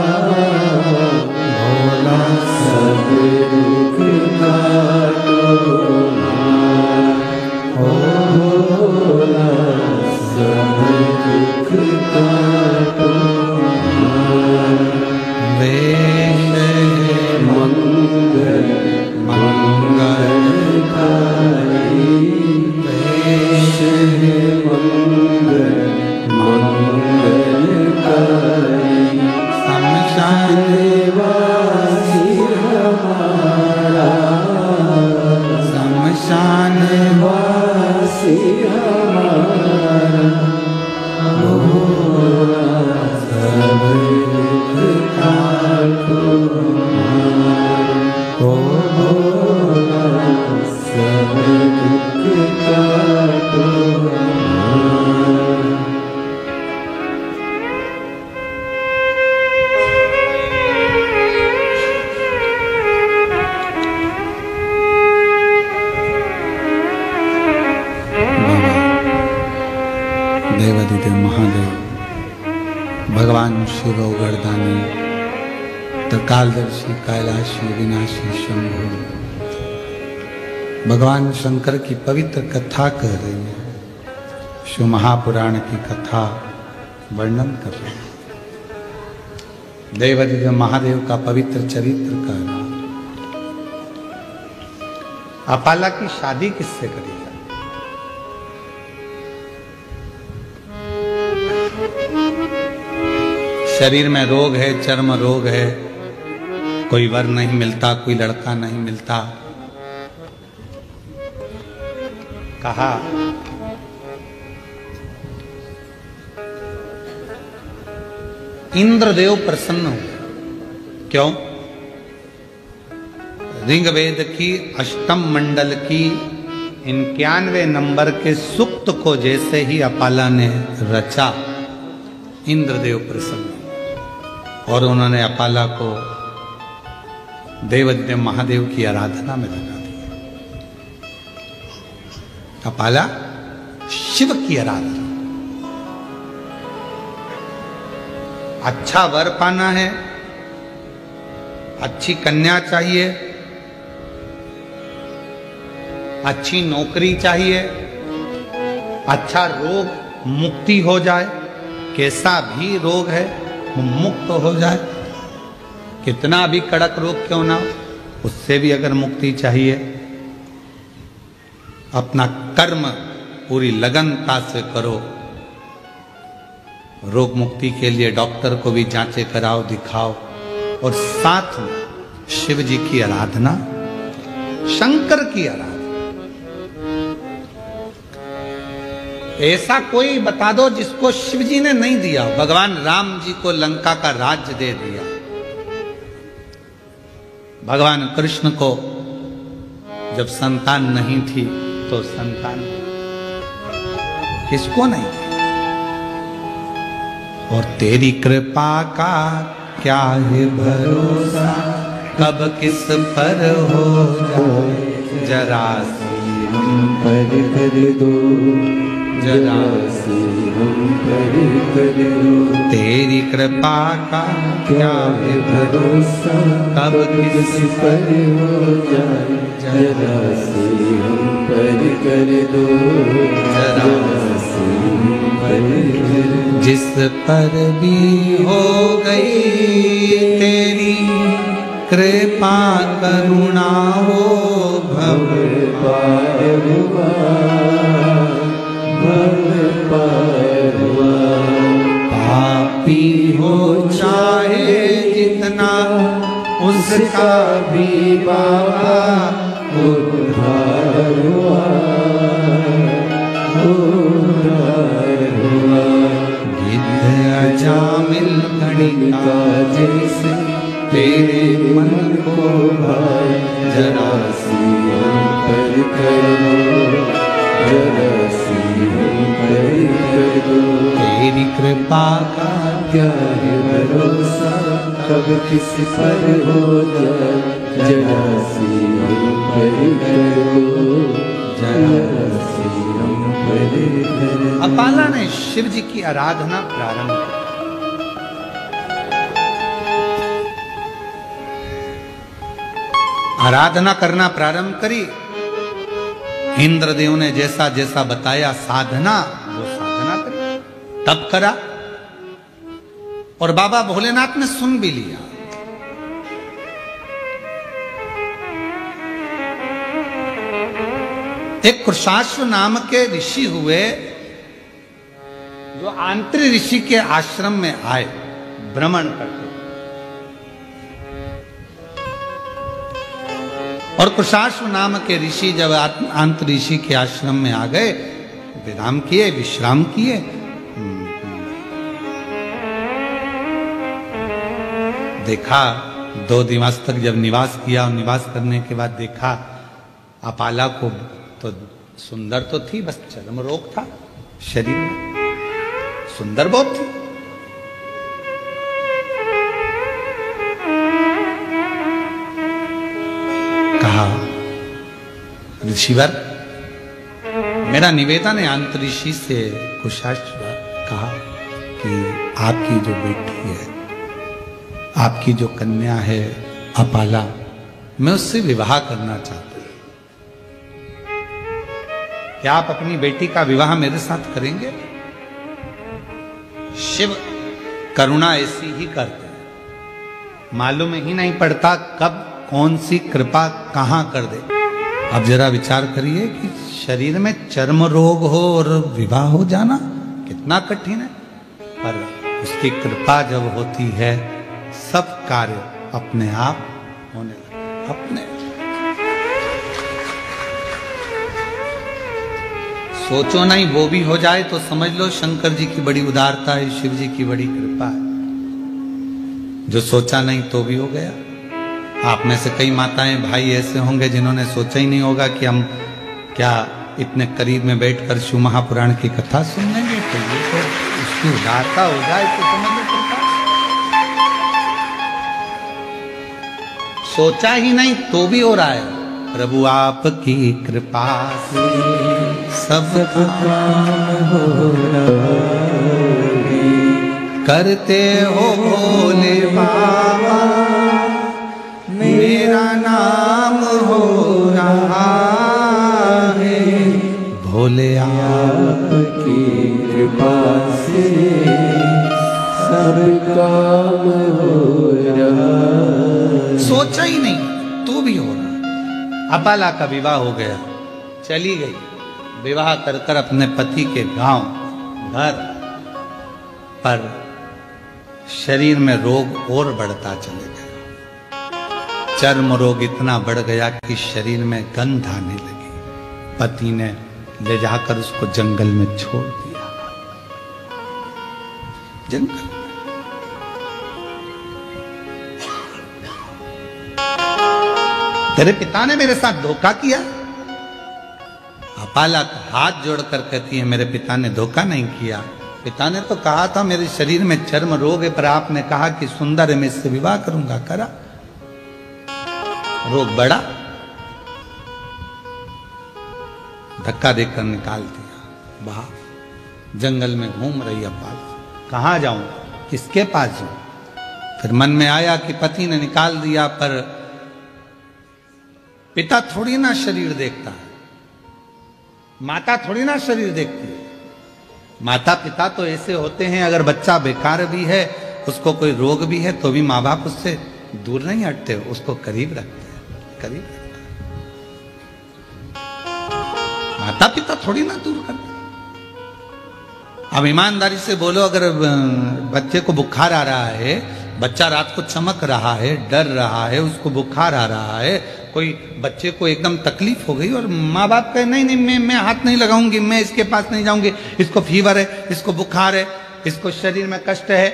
भोला सब दुख काटो ओ भोला सब दुख काटो वेश मंगल मंगलकारी वेश मंगल मंगलकारी शमशान वासी हमारा शमशान वासी हमारा भोला सब दुख काटो ओ भोला सब दुख काटो देवादिदेव महादेव भगवान शिव गर्दानी त्रिकालदर्शी कैलाशी विनाशी शंभु भगवान शंकर की पवित्र कथा कह रही है। शिव महापुराण की कथा वर्णन कर रहे हैं। देवादिदेव महादेव का पवित्र चरित्र कह रहा है। अपाला की शादी किससे करी? शरीर में रोग है, चर्म रोग है, कोई वर नहीं मिलता, कोई लड़का नहीं मिलता। कहा इंद्रदेव प्रसन्न हो। क्यों? ऋग्वेद की अष्टम मंडल की 91वें नंबर के सूक्त को जैसे ही अपाला ने रचा, इंद्रदेव प्रसन्न और उन्होंने अपाला को देवादिदेव महादेव की आराधना में लगा दिया। अपाला शिव की आराधना। अच्छा वर पाना है, अच्छी कन्या चाहिए, अच्छी नौकरी चाहिए, अच्छा रोग मुक्ति हो जाए, कैसा भी रोग है वो मुक्त हो जाए, कितना भी कड़क रोग क्यों ना हो, उससे भी अगर मुक्ति चाहिए, अपना कर्म पूरी लगनता से करो। रोग मुक्ति के लिए डॉक्टर को भी जांचे कराओ, दिखाओ, और साथ में शिव जी की आराधना, शंकर की आराधना। ऐसा कोई बता दो जिसको शिव जी ने नहीं दिया। भगवान राम जी को लंका का राज्य दे दिया, भगवान कृष्ण को जब संतान नहीं थी तो संतान किसको नहीं थी। और तेरी कृपा का क्या है भरोसा, कब किस पर हो जाए, जरा सी हम पर कर दो, जरा सी हम पर कर दो। तेरी कृपा का क्या है भरोसा, कब किस पर हो जाए, जरा सी हम पर कर दो, जरा सी हम पर कर दो। जिस पर भी हो गई तेरी कृपा करुणा हो, भव पार हुआ, भव पार हुआ। पापी हो चाहे जितना, उसका भी बाबा उद्धार हुआ, उद्धार हुआ। दया जामिल कणिका जैसे तेरे मन को भाए, जरा सी हम पर कर दो, जरा सी हम पर कर दो। तेरी कृपा का क्या है भरोसा, कब किस पर हो जाए, जरा सी हम पर कर दो, जरा सी हम पर कर दो। अपाला ने शिव जी की आराधना प्रारंभ की। आराधना करना प्रारंभ करी। इंद्रदेव ने जैसा जैसा बताया साधना, वो साधना करी, तब करा, और बाबा भोलेनाथ ने सुन भी लिया। एक कृशाश्व नाम के ऋषि हुए, जो आंतरी ऋषि के आश्रम में आए भ्रमण करते। और कृशाश्व नाम के ऋषि जब आंतरी ऋषि के आश्रम में आ गए, विराम किए, विश्राम किए। देखा 2 दिवस तक जब निवास किया, और निवास करने के बाद देखा अपाला को, तो सुंदर तो थी, बस चर्म रोग था शरीर में, सुंदर बहुत थी। कहा, ऋषिवर, मेरा निवेदन है अंतरिषि से कुशाश्व, कहा कि आपकी जो बेटी है, आपकी जो कन्या है अपाला, मैं उससे विवाह करना चाहता हूं। क्या आप अपनी बेटी का विवाह मेरे साथ करेंगे? शिव करुणा ऐसी ही करते हैं, मालूम ही नहीं पड़ता कब कौन सी कृपा कहां कर दे। अब जरा विचार करिए कि शरीर में चर्म रोग हो और विवाह हो जाना कितना कठिन है, पर उसकी कृपा जब होती है सब कार्य अपने आप होने लगते, अपने। सोचो नहीं, वो भी हो जाए तो समझ लो शंकर जी की बड़ी उदारता है, शिव जी की बड़ी कृपा है। जो सोचा नहीं तो भी हो गया। आप में से कई माताएं भाई ऐसे होंगे जिन्होंने सोचा ही नहीं होगा कि हम क्या इतने करीब में बैठकर शिव महापुराण की कथा सुन लेंगे, तो ये तो उसकी उदारता हो जाए तो समझ लो कृपा। सोचा ही नहीं तो भी हो रहा है। प्रभु आपकी कृपा से सब काम हो रहा है, करते हो भोले बाबा, मेरा नाम हो रहा है, भोले आपकी कृपा से सब काम हो रहा है। सोचा ही नहीं तो भी हो रहा। अपाला का विवाह हो गया, चली गई, विवाह कर कर अपने पति के गांव घर, पर शरीर में रोग और बढ़ता चले गया। चर्म रोग इतना बढ़ गया कि शरीर में गंध आने लगी। पति ने ले जाकर उसको जंगल में छोड़ दिया। जंगल तेरे पिता ने मेरे साथ धोखा किया। अपाला हाथ जोड़कर कहती है, मेरे पिता ने धोखा नहीं किया। पिता ने तो कहा था मेरे शरीर में चर्म रोग है, पर आपने कहा कि सुंदर है, मैं इससे विवाह करूंगा। करा, रोग बढ़ा, धक्का देकर निकाल दिया बाहर। जंगल में घूम रही अपाला, कहां जाऊं, किसके पास जाऊं। फिर मन में आया कि पति ने निकाल दिया, पर पिता थोड़ी ना शरीर देखता है, माता थोड़ी ना शरीर देखती है। माता पिता तो ऐसे होते हैं, अगर बच्चा बेकार भी है, उसको कोई रोग भी है, तो भी माँ बाप उससे दूर नहीं हटते, उसको करीब रखते हैं, करीब रखते हैं। माता पिता थोड़ी ना दूर करते। अब ईमानदारी से बोलो, अगर बच्चे को बुखार आ रहा है, बच्चा रात को चमक रहा है, डर रहा है, उसको बुखार आ रहा है, कोई बच्चे को एकदम तकलीफ हो गई और माँ बाप कहे नहीं नहीं मैं हाथ नहीं लगाऊंगी, मैं इसके पास नहीं जाऊंगी, इसको फीवर है, इसको बुखार है, इसको शरीर में कष्ट है।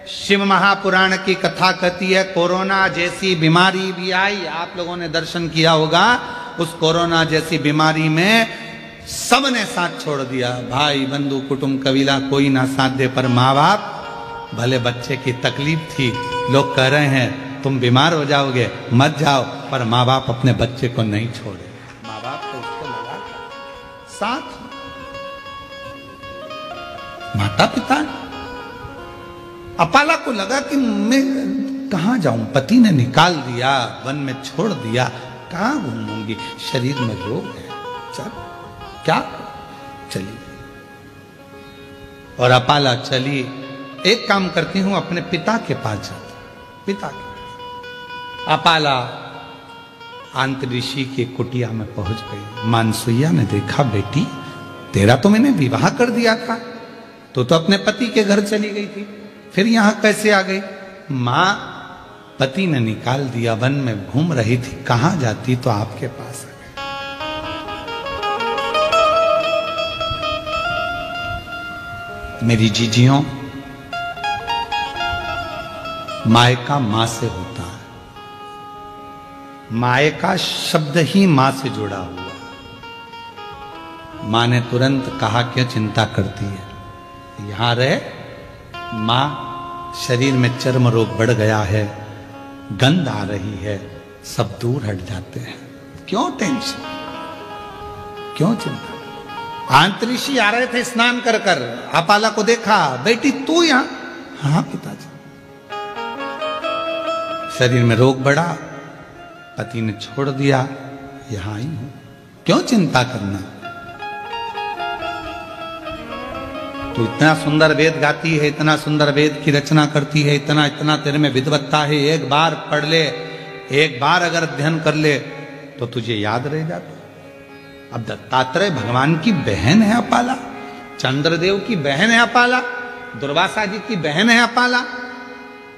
शिव महापुराण की कथा कहती है कोरोना जैसी बीमारी भी आई, आप लोगों ने दर्शन किया होगा। उस कोरोना जैसी बीमारी में सबने साथ छोड़ दिया, भाई बंधु कुटुंब कबीला कोई ना साथ दे, पर माँ बाप, भले बच्चे की तकलीफ थी, लोग कह रहे हैं तुम बीमार हो जाओगे मत जाओ, पर माँ बाप अपने बच्चे को नहीं छोड़े। माँ बाप तो उसको लगा साथ, माता पिता। अपाला को लगा कि मैं कहां जाऊं, पति ने निकाल दिया, वन में छोड़ दिया, कहां घूमूंगी, शरीर में रोग है, चल क्या चली। और अपाला चली, एक काम करती हूं अपने पिता के पास जाती, पिता के। अपाला आंतऋषि की कुटिया में पहुंच गई। मानसुइया ने देखा, बेटी तेरा तो मैंने विवाह कर दिया था, तो अपने पति के घर चली गई थी, फिर यहां कैसे आ गई? मां, पति ने निकाल दिया, वन में घूम रही थी, कहां जाती तो आपके पास आ गई। मेरी जीजियों, मायका मां से होता है, मायका शब्द ही मां से जुड़ा हुआ। मां ने तुरंत कहा क्यों चिंता करती है, यहां रहे। मां, शरीर में चर्म रोग बढ़ गया है, गंध आ रही है, सब दूर हट जाते हैं, क्यों टेंशन, क्यों चिंता। आंतऋषि आ रहे थे स्नान कर कर, अपाला को देखा, बेटी तू यहां? हाँ पिताजी। शरीर में रोग बढ़ा, पति ने छोड़ दिया, यहां आई हूं, क्यों चिंता करना। तू इतना सुंदर वेद गाती है, इतना सुंदर वेद की रचना करती है, इतना इतना तेरे में विद्वत्ता है, एक बार पढ़ ले, एक बार अगर अध्ययन कर ले तो तुझे याद रह जाता। अब दत्तात्रेय भगवान की बहन है अपाला, चंद्रदेव की बहन है अपाला, दुर्वासा जी की बहन है अपाला,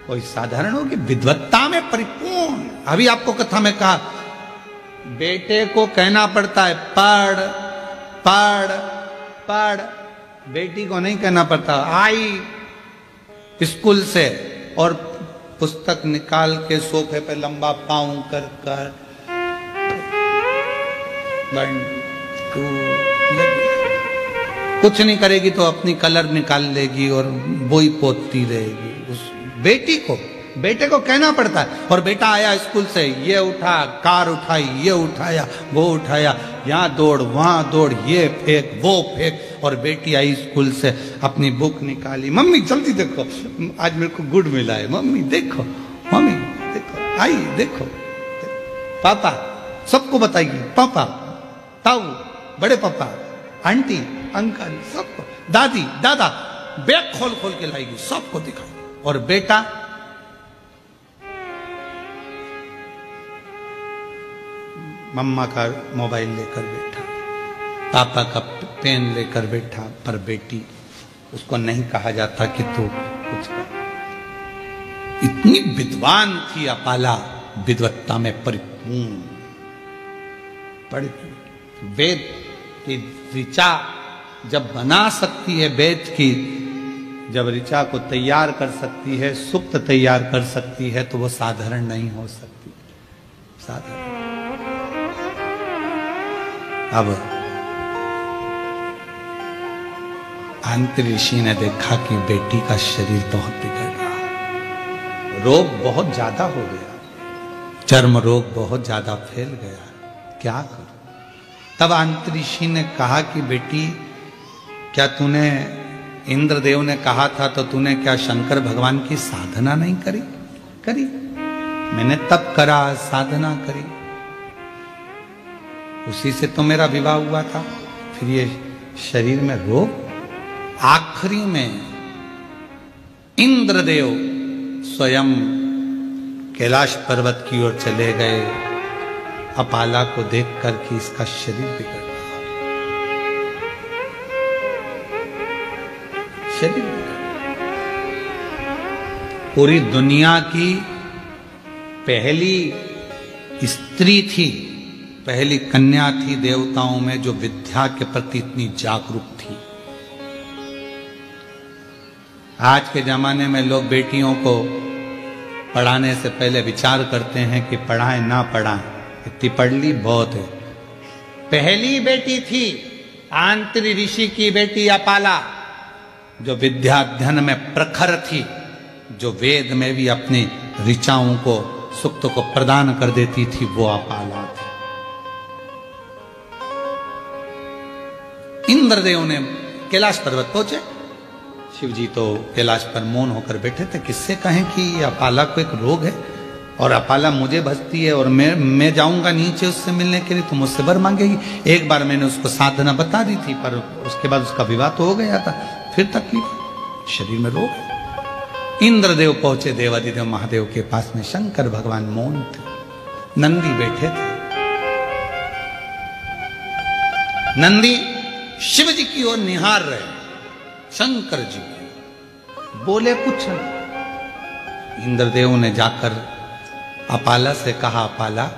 कोई साधारण होगी, विद्वत्ता में परिपूर्ण। अभी आपको कथा में कहा, बेटे को कहना पड़ता है पढ़ पढ़ पढ़, बेटी को नहीं कहना पड़ता। आई स्कूल से और पुस्तक निकाल के सोफे पे लंबा पाँव कर कर 1 2 कुछ नहीं करेगी तो अपनी कलर निकाल लेगी और बोई पोतती रहेगी। उस बेटे को कहना पड़ता है। और बेटा आया स्कूल से, ये उठा, कार उठाई, ये उठाया, वो उठाया, यहाँ दौड़ वहां दौड़, ये फेंक वो फेंक। और बेटी आई स्कूल से, अपनी बुक निकाली, मम्मी जल्दी देखो आज मेरे को गुड मिला है, मम्मी देखो, मम्मी देखो, आई देखो, पापा सबको बताएगी, पापा ताऊ, बड़े पापा, आंटी अंकल, सबको, दादी दादा, बैग खोल खोल के लाएगी, सबको दिखाएगी। और बेटा मम्मा का मोबाइल लेकर बैठा, पापा का पेन लेकर बैठा, पर बेटी उसको नहीं कहा जाता कि तू कुछ कर। इतनी विद्वान थी अपाला, विद्वत्ता में परिपूर्ण, वेद की ऋचा जब बना सकती है, वेद की जब ऋचा को तैयार कर सकती है, सुप्त तैयार कर सकती है, तो वो साधारण नहीं हो सकती, साधारण। अब आंतऋषि ने देखा कि बेटी का शरीर बहुत बिगड़ रहा, रोग बहुत ज्यादा हो गया, चर्म रोग बहुत ज्यादा फैल गया, क्या करूं। तब आंतऋषि ने कहा कि बेटी, क्या तूने, इंद्रदेव ने कहा था तो तूने क्या शंकर भगवान की साधना नहीं करी? करी, मैंने तप करा, साधना करी, उसी से तो मेरा विवाह हुआ था। फिर ये शरीर में रोग। आखिरी में इंद्रदेव स्वयं कैलाश पर्वत की ओर चले गए, अपाला को देखकर कि इसका शरीर बिगड़ रहा, शरीर बिगड़। पूरी दुनिया की पहली स्त्री थी, पहली कन्या थी देवताओं में जो विद्या के प्रति इतनी जागरूक थी। आज के जमाने में लोग बेटियों को पढ़ाने से पहले विचार करते हैं कि पढ़ाएं ना पढ़ाएं, इतनी पढ़ ली बहुत है। पहली बेटी थी आंत्री ऋषि की बेटी अपाला, जो विद्याध्ययन में प्रखर थी, जो वेद में भी अपनी ऋचाओं को सुक्त को प्रदान कर देती थी, वो अपाला थी। इंद्रदेव ने कैलाश पर्वत पहुंचे। शिव जी तो कैलाश पर मौन होकर बैठे थे। किससे कहें कि अपाला को एक रोग है और अपाला मुझे भजती है और मैं जाऊंगा नीचे उससे मिलने के लिए तो मुझसे वर मांगेगी। एक बार मैंने उसको साधना बता दी थी, पर उसके बाद उसका विवाह तो हो गया था, फिर तकलीफ, शरीर में रोग। इंद्रदेव पहुंचे देवादिदेव महादेव के पास में। शंकर भगवान मौन थे, नंदी बैठे थे। नंदी शिव जी की ओर निहार रहे, शंकर जी की, बोले कुछ नहीं। इंद्रदेव ने जाकर अपाला से कहा, अपाला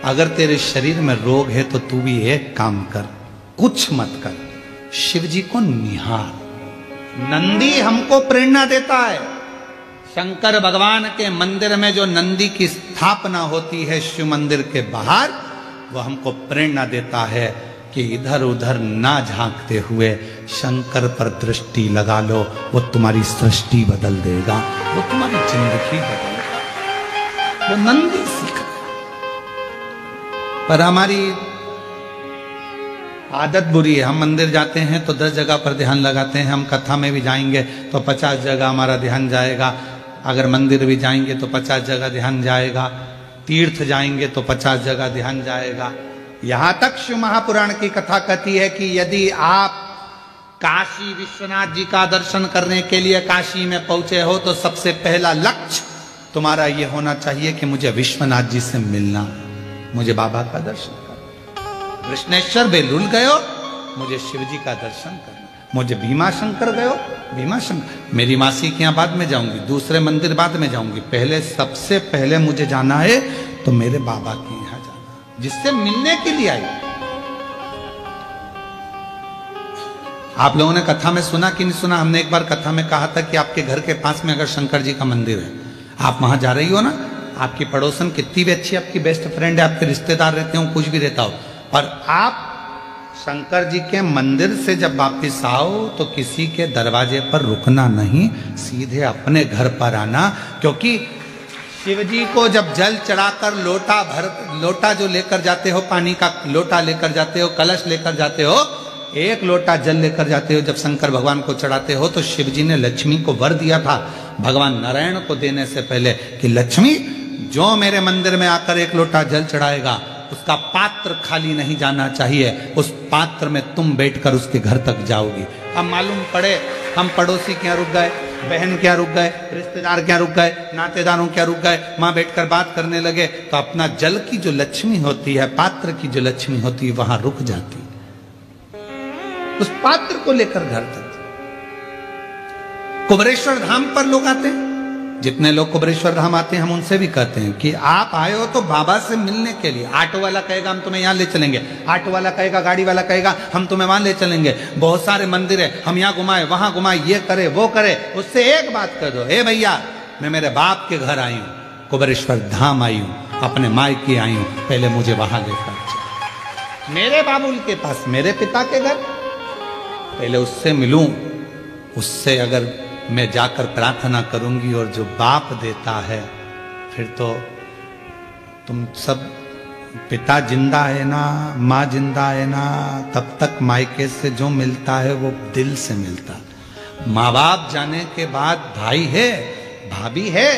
अगर तेरे शरीर में रोग है तो तू भी एक काम कर, कुछ मत कर, शिव जी को निहार। नंदी हमको प्रेरणा देता है। शंकर भगवान के मंदिर में जो नंदी की स्थापना होती है शिव मंदिर के बाहर, वो हमको प्रेरणा देता है कि इधर उधर ना झांकते हुए शंकर पर दृष्टि लगा लो, वो तुम्हारी सृष्टि बदल देगा, वो तुम्हारी जिंदगी बदल देगा। वो नंदी सीख। पर हमारी आदत बुरी है। हम मंदिर जाते हैं तो 10 जगह पर ध्यान लगाते हैं। हम कथा में भी जाएंगे तो 50 जगह हमारा ध्यान जाएगा। अगर मंदिर भी जाएंगे तो 50 जगह ध्यान जाएगा। तीर्थ जाएंगे तो 50 जगह ध्यान जाएगा। यहां तक शिव महापुराण की कथा कहती है कि यदि आप काशी विश्वनाथ जी का दर्शन करने के लिए काशी में पहुंचे हो तो सबसे पहला लक्ष्य तुम्हारा यह होना चाहिए कि मुझे विश्वनाथ जी से मिलना, मुझे बाबा का दर्शन करना। कृष्णेश्वर बेलूल गए हो, मुझे शिव जी का दर्शन करना। मुझे भीमा शंकर गए हो, भीमा शंकर, मेरी मासी के यहाँ बाद में जाऊंगी, दूसरे मंदिर बाद में जाऊंगी, पहले सबसे पहले मुझे जाना है तो मेरे बाबा के यहाँ जाना, जिससे मिलने के लिए आई। आप लोगों ने कथा में सुना कि नहीं सुना? हमने एक बार कथा में कहा था कि आपके घर के पास में अगर शंकर जी का मंदिर है, आप वहां जा रही हो ना, आपकी पड़ोसन कितनी भी अच्छी आपकी बेस्ट फ्रेंड है, आपके रिश्तेदार रहते हो, कुछ भी रहता हो, और आप शंकर जी के मंदिर से जब वापिस आओ तो किसी के दरवाजे पर रुकना नहीं, सीधे अपने घर पर आना। क्योंकि शिव जी को जब जल चढ़ाकर लोटा जो लेकर जाते हो, पानी का लोटा लेकर जाते हो, कलश लेकर जाते हो, एक लोटा जल लेकर जाते हो, जब शंकर भगवान को चढ़ाते हो तो शिव जी ने लक्ष्मी को वर दिया था भगवान नारायण को देने से पहले कि लक्ष्मी जो मेरे मंदिर में आकर एक लोटा जल चढ़ाएगा उसका पात्र खाली नहीं जाना चाहिए, उस पात्र में तुम बैठकर उसके घर तक जाओगी। अब मालूम पड़े हम पड़ोसी के यहाँ रुक गए, बहन के यहाँ रुक गए, रिश्तेदार के यहाँ रुक गए, नातेदारों के यहाँ रुक गए, वहां बैठकर बात करने लगे तो अपना जल की जो लक्ष्मी होती है, पात्र की जो लक्ष्मी होती है, वहां रुक जाती, उस पात्र को लेकर घर तक। कुबरेश्वर धाम पर लोग आते हैं, जितने लोग कुबरेश्वर धाम आते हैं हम उनसे भी कहते हैं कि आप आए हो तो बाबा से मिलने के लिए। ऑटो वाला कहेगा हम तुम्हें यहाँ ले चलेंगे, ऑटो वाला कहेगा, गाड़ी वाला कहेगा हम तुम्हें वहां ले चलेंगे, बहुत सारे मंदिर है हम यहाँ घुमाए वहां घुमाए, ये करे वो करे। उससे एक बात कर दो, हे भैया मैं मेरे बाप के घर आई हूँ, कुबरेश्वर धाम आई हूँ, अपने मायके आई हूँ, पहले मुझे वहां लेकर चलो, मेरे बाबुल के पास, मेरे पिता के घर, पहले उससे मिलूं। उससे अगर मैं जाकर प्रार्थना करूंगी और जो बाप देता है, फिर तो तुम सब, पिता जिंदा है ना, माँ जिंदा है ना, तब तक मायके से जो मिलता है वो दिल से मिलता। माँ बाप जाने के बाद भाई है, भाभी है,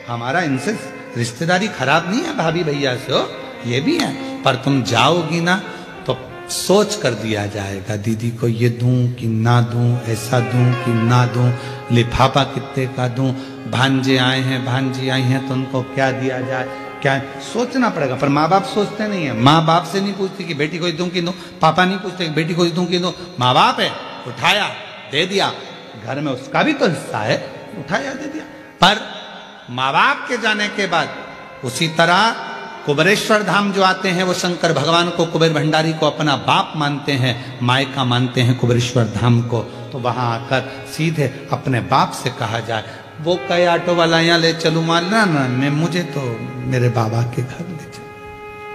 हमारा इनसे रिश्तेदारी खराब नहीं है, भाभी भैया से हो, ये भी है, पर तुम जाओगी ना तो सोच कर दिया जाएगा, दीदी को ये दूं कि ना दूं, ऐसा दूं कि ना दूं, लिफाफा कितने का दूं, भांजे आए हैं, भांजी आई हैं तो उनको क्या दिया जाए, क्या सोचना पड़ेगा। पर माँ बाप सोचते नहीं है, माँ बाप से नहीं पूछती कि बेटी को दूं कि दूं, पापा नहीं पूछते कि बेटी को दूं कि दूं, माँ बाप है, उठाया दे दिया, घर में उसका भी तो हिस्सा है, उठाया दे दिया। पर माँ बाप के जाने के बाद उसी तरह कुबरेश्वर धाम जो आते हैं वो शंकर भगवान को, कुबेर भंडारी को अपना बाप मानते हैं, मायका मानते हैं कुबरेश्वर धाम को। तो वहां आकर सीधे अपने बाप से कहा जाए, वो कहे ऑटो वाला यहाँ ले चलूँ मानना ना, मैं मुझे तो मेरे बाबा के घर ले चलो,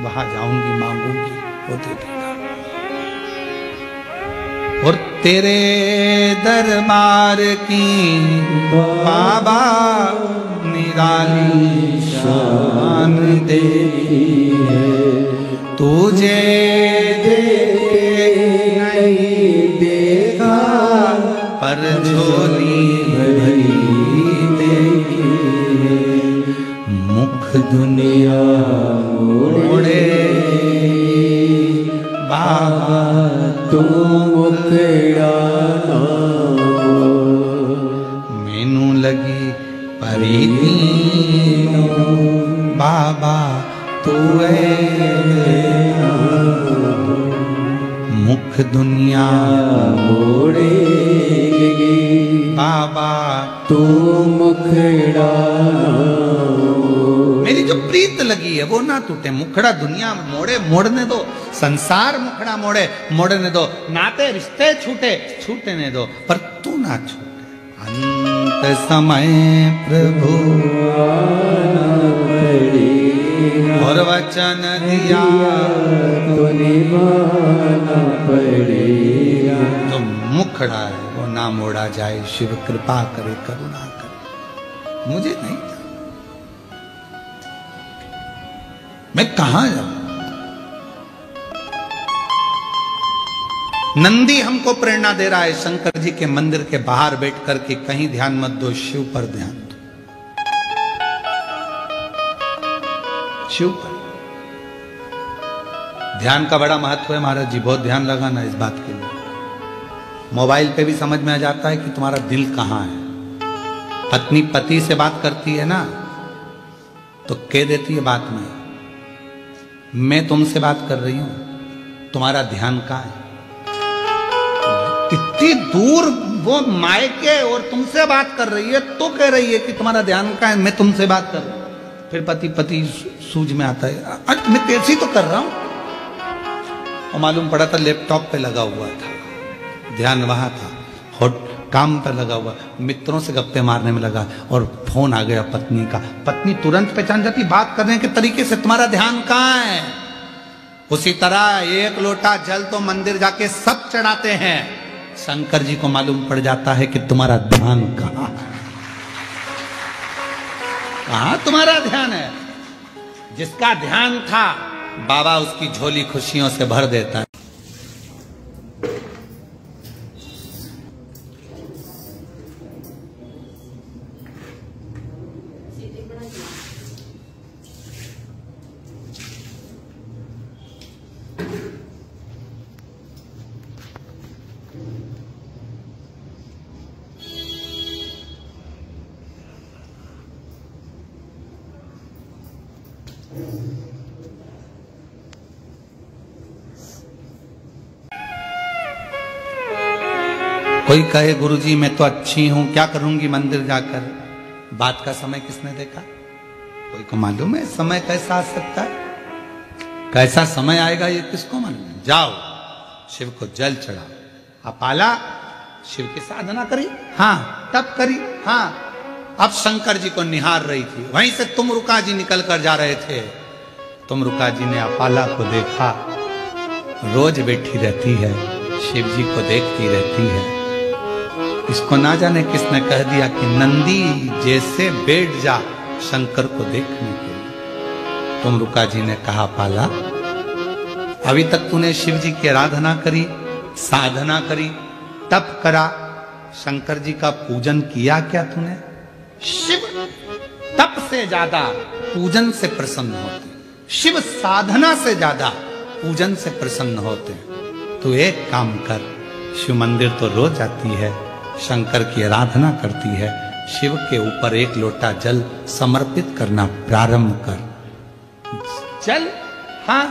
वहां जाऊंगी मांगूंगी वो दे देगा। और तेरे दरबार की बाबा निराली शान देखी है, तुझे नहीं देखा पर झोली भरी देखी है, मुख दुनिया मोड़े बाबा तू मुखड़ा मैनू लगी परी बाबा तू मुख दुनिया मोड़े बाबा तू मुखड़ा मेरी जो प्रीत लगी है वो ना टूटे। मुखड़ा दुनिया मोड़े मोड़ने दो, संसार मुखड़ा मोड़े मोड़ने दो, नाते रिश्ते छूटे छूटने दो, पर तू ना छूटे। अंत समय प्रभु और वचन दिया तो निभाना पड़ेगा। जो मुखड़ा है वो ना मोड़ा जाए। शिव कृपा करे, करुणा करे। मुझे नहीं था, मैं कहां जाऊं। नंदी हमको प्रेरणा दे रहा है शंकर जी के मंदिर के बाहर बैठ कर के, कहीं ध्यान मत दो, शिव पर ध्यान दो, शिव पर। ध्यान का बड़ा महत्व है महाराज जी, बहुत ध्यान लगाना इस बात के लिए। मोबाइल पे भी समझ में आ जाता है कि तुम्हारा दिल कहां है। पत्नी पति से बात करती है ना, तो कह देती है बात में, मैं तुमसे बात कर रही हूं, तुम्हारा ध्यान कहां है। इतनी दूर वो मायके और तुमसे बात कर रही है, तो कह रही है कि तुम्हारा ध्यान कहां है, मैं तुमसे बात कर रही हूं। फिर पति पति सूझ में आता है, मैं कैसी तो कर रहा हूं। और मालूम पड़ा था लैपटॉप पे लगा हुआ था, ध्यान वहां था, काम पर लगा हुआ, मित्रों से गप्पे मारने में लगा, और फोन आ गया पत्नी का। पत्नी तुरंत पहचान जाती बात करने के तरीके से, तुम्हारा ध्यान कहां है। उसी तरह एक लोटा जल तो मंदिर जाके सब चढ़ाते हैं, शंकर जी को मालूम पड़ जाता है कि तुम्हारा ध्यान कहां है, कहां तुम्हारा ध्यान है। जिसका ध्यान था बाबा उसकी झोली खुशियों से भर देता है। कोई कहे गुरुजी मैं तो अच्छी हूं, क्या करूंगी मंदिर जाकर। बात का समय किसने देखा, कोई को मालूम है समय कैसा आ सकता है, कैसा समय आएगा ये किसको मालूम है। जाओ शिव को जल चढ़ाओ। अपाला शिव की साधना करी, हाँ तब करी, हाँ। अब शंकर जी को निहार रही थी, वहीं से तुम रुका जी निकल कर जा रहे थे। तुम रुका जी ने अपाला को देखा, रोज बैठी रहती है, शिव जी को देखती रहती है। इसको ना जाने किसने कह दिया कि नंदी जैसे बैठ जा शंकर को देखने के लिए। तुम रुका जी ने कहा पाला, अभी तक तूने शिव जी की आराधना करी, साधना करी, तप करा, शंकर जी का पूजन किया क्या तूने। शिव तप से ज्यादा पूजन से प्रसन्न होते, शिव साधना से ज्यादा पूजन से प्रसन्न होते। तो एक काम कर, शिव मंदिर तो रोज आती है, शंकर की आराधना करती है, शिव के ऊपर एक लोटा जल समर्पित करना प्रारंभ कर। जल, हाँ।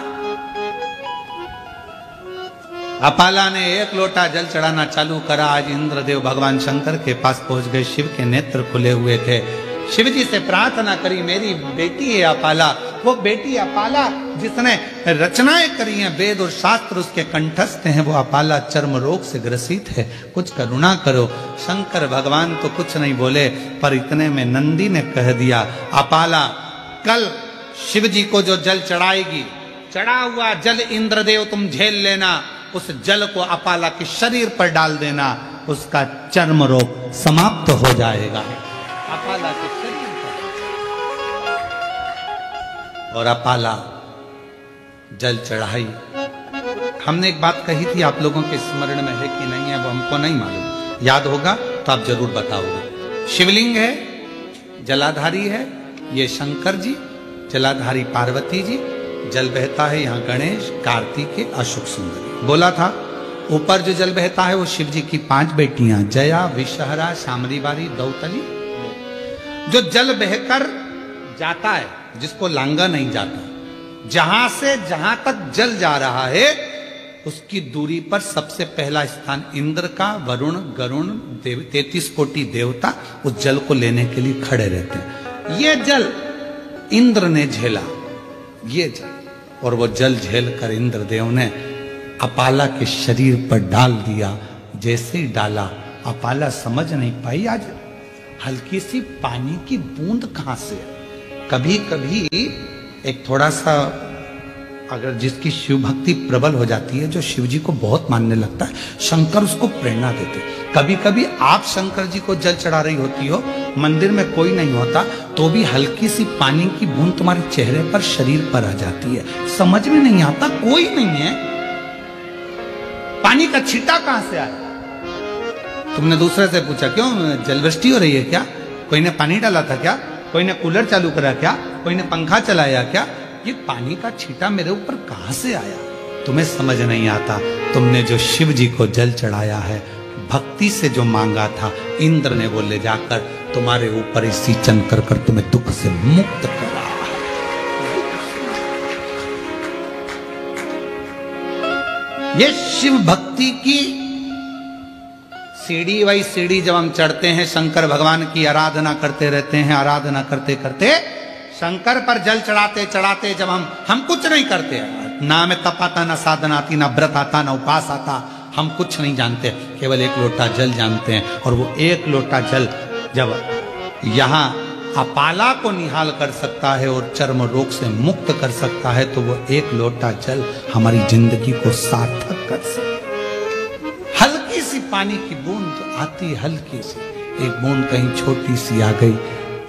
अपाला ने एक लोटा जल चढ़ाना चालू करा। आज इंद्रदेव भगवान शंकर के पास पहुंच गए, शिव के नेत्र खुले हुए थे। शिव जी से प्रार्थना करी, मेरी बेटी है अपाला, वो बेटी अपाला जिसने रचनाएं करी हैं, वेद और शास्त्र उसके कंठस्थ हैं, वो अपाला चर्म रोग से ग्रसित है, कुछ करुणा करो। शंकर भगवान तो कुछ नहीं बोले, पर इतने में नंदी ने कह दिया, अपाला कल शिव जी को जो जल चढ़ाएगी, चढ़ा हुआ जल इंद्रदेव तुम झेल लेना, उस जल को अपाला के शरीर पर डाल देना, उसका चर्म रोग समाप्त हो जाएगा। अपाला के शरीर पर, और अपाला जल चढ़ाई। हमने एक बात कही थी, आप लोगों के स्मरण में है कि नहीं है वो हमको नहीं मालूम, याद होगा तो आप जरूर बताओगे। शिवलिंग है, जलाधारी है, ये शंकर जी, जलाधारी पार्वती जी, जल बहता है यहाँ गणेश, कार्तिकेय, अशोक सुंदरी। बोला था ऊपर जो जल बहता है वो शिव जी की 5 बेटियां, जया, विषहरा, शामरी बारी, दौतली। जो जल बहकर जाता है, जिसको लांगा नहीं जाता, जहां से जहां तक जल जा रहा है उसकी दूरी पर सबसे पहला स्थान इंद्र का, वरुण, गरुण, 33 कोटि देवता उस जल को लेने के लिए खड़े रहते हैं। ये जल इंद्र ने झेला, ये जल, और वो जल झेल कर इंद्रदेव ने अपाला के शरीर पर डाल दिया। जैसे ही डाला, अपाला समझ नहीं पाई आज हल्की सी पानी की बूंद कहां से। कभी कभी एक थोड़ा सा, अगर जिसकी शिव भक्ति प्रबल हो जाती है, जो शिव जी को बहुत मानने लगता है, शंकर उसको प्रेरणा देते। कभी कभी आप शंकर जी को जल चढ़ा रही होती हो, मंदिर में कोई नहीं होता, तो भी हल्की सी पानी की बूंद तुम्हारे चेहरे पर, शरीर पर आ जाती है, समझ में नहीं आता, कोई नहीं है, पानी का छींटा कहां से आया। तुमने दूसरे से पूछा, क्यों जलवृष्टि हो रही है क्या, कोई ने पानी डाला था क्या, कोई ने कूलर चालू करा क्या, कोई ने पंखा चलाया क्या, ये पानी का छींटा मेरे ऊपर कहां से आया। तुम्हें समझ नहीं आता, तुमने जो शिव जी को जल चढ़ाया है, भक्ति से जो मांगा था, इंद्र ने वो ले जाकर तुम्हारे ऊपर ही सींचन कर कर तुम्हें दुख से मुक्त करा। ये शिव भक्ति की सीढ़ी बाई सीढ़ी जब हम चढ़ते हैं, शंकर भगवान की आराधना करते रहते हैं, आराधना करते करते शंकर पर जल चढ़ाते चढ़ाते जब हम कुछ नहीं करते, ना हमें तप आता, ना साधना आती, ना व्रत आता, ना उपास आता, हम कुछ नहीं जानते, केवल एक लोटा जल जानते हैं। और वो एक लोटा जल जब यहाँ अपाला को निहाल कर सकता है और चर्म रोग से मुक्त कर सकता है, तो वो एक लोटा जल हमारी जिंदगी को सार्थक कर सकता है। हल्की सी पानी की बूंद तो आती, हल्की सी एक बूंद कहीं छोटी सी आ गई,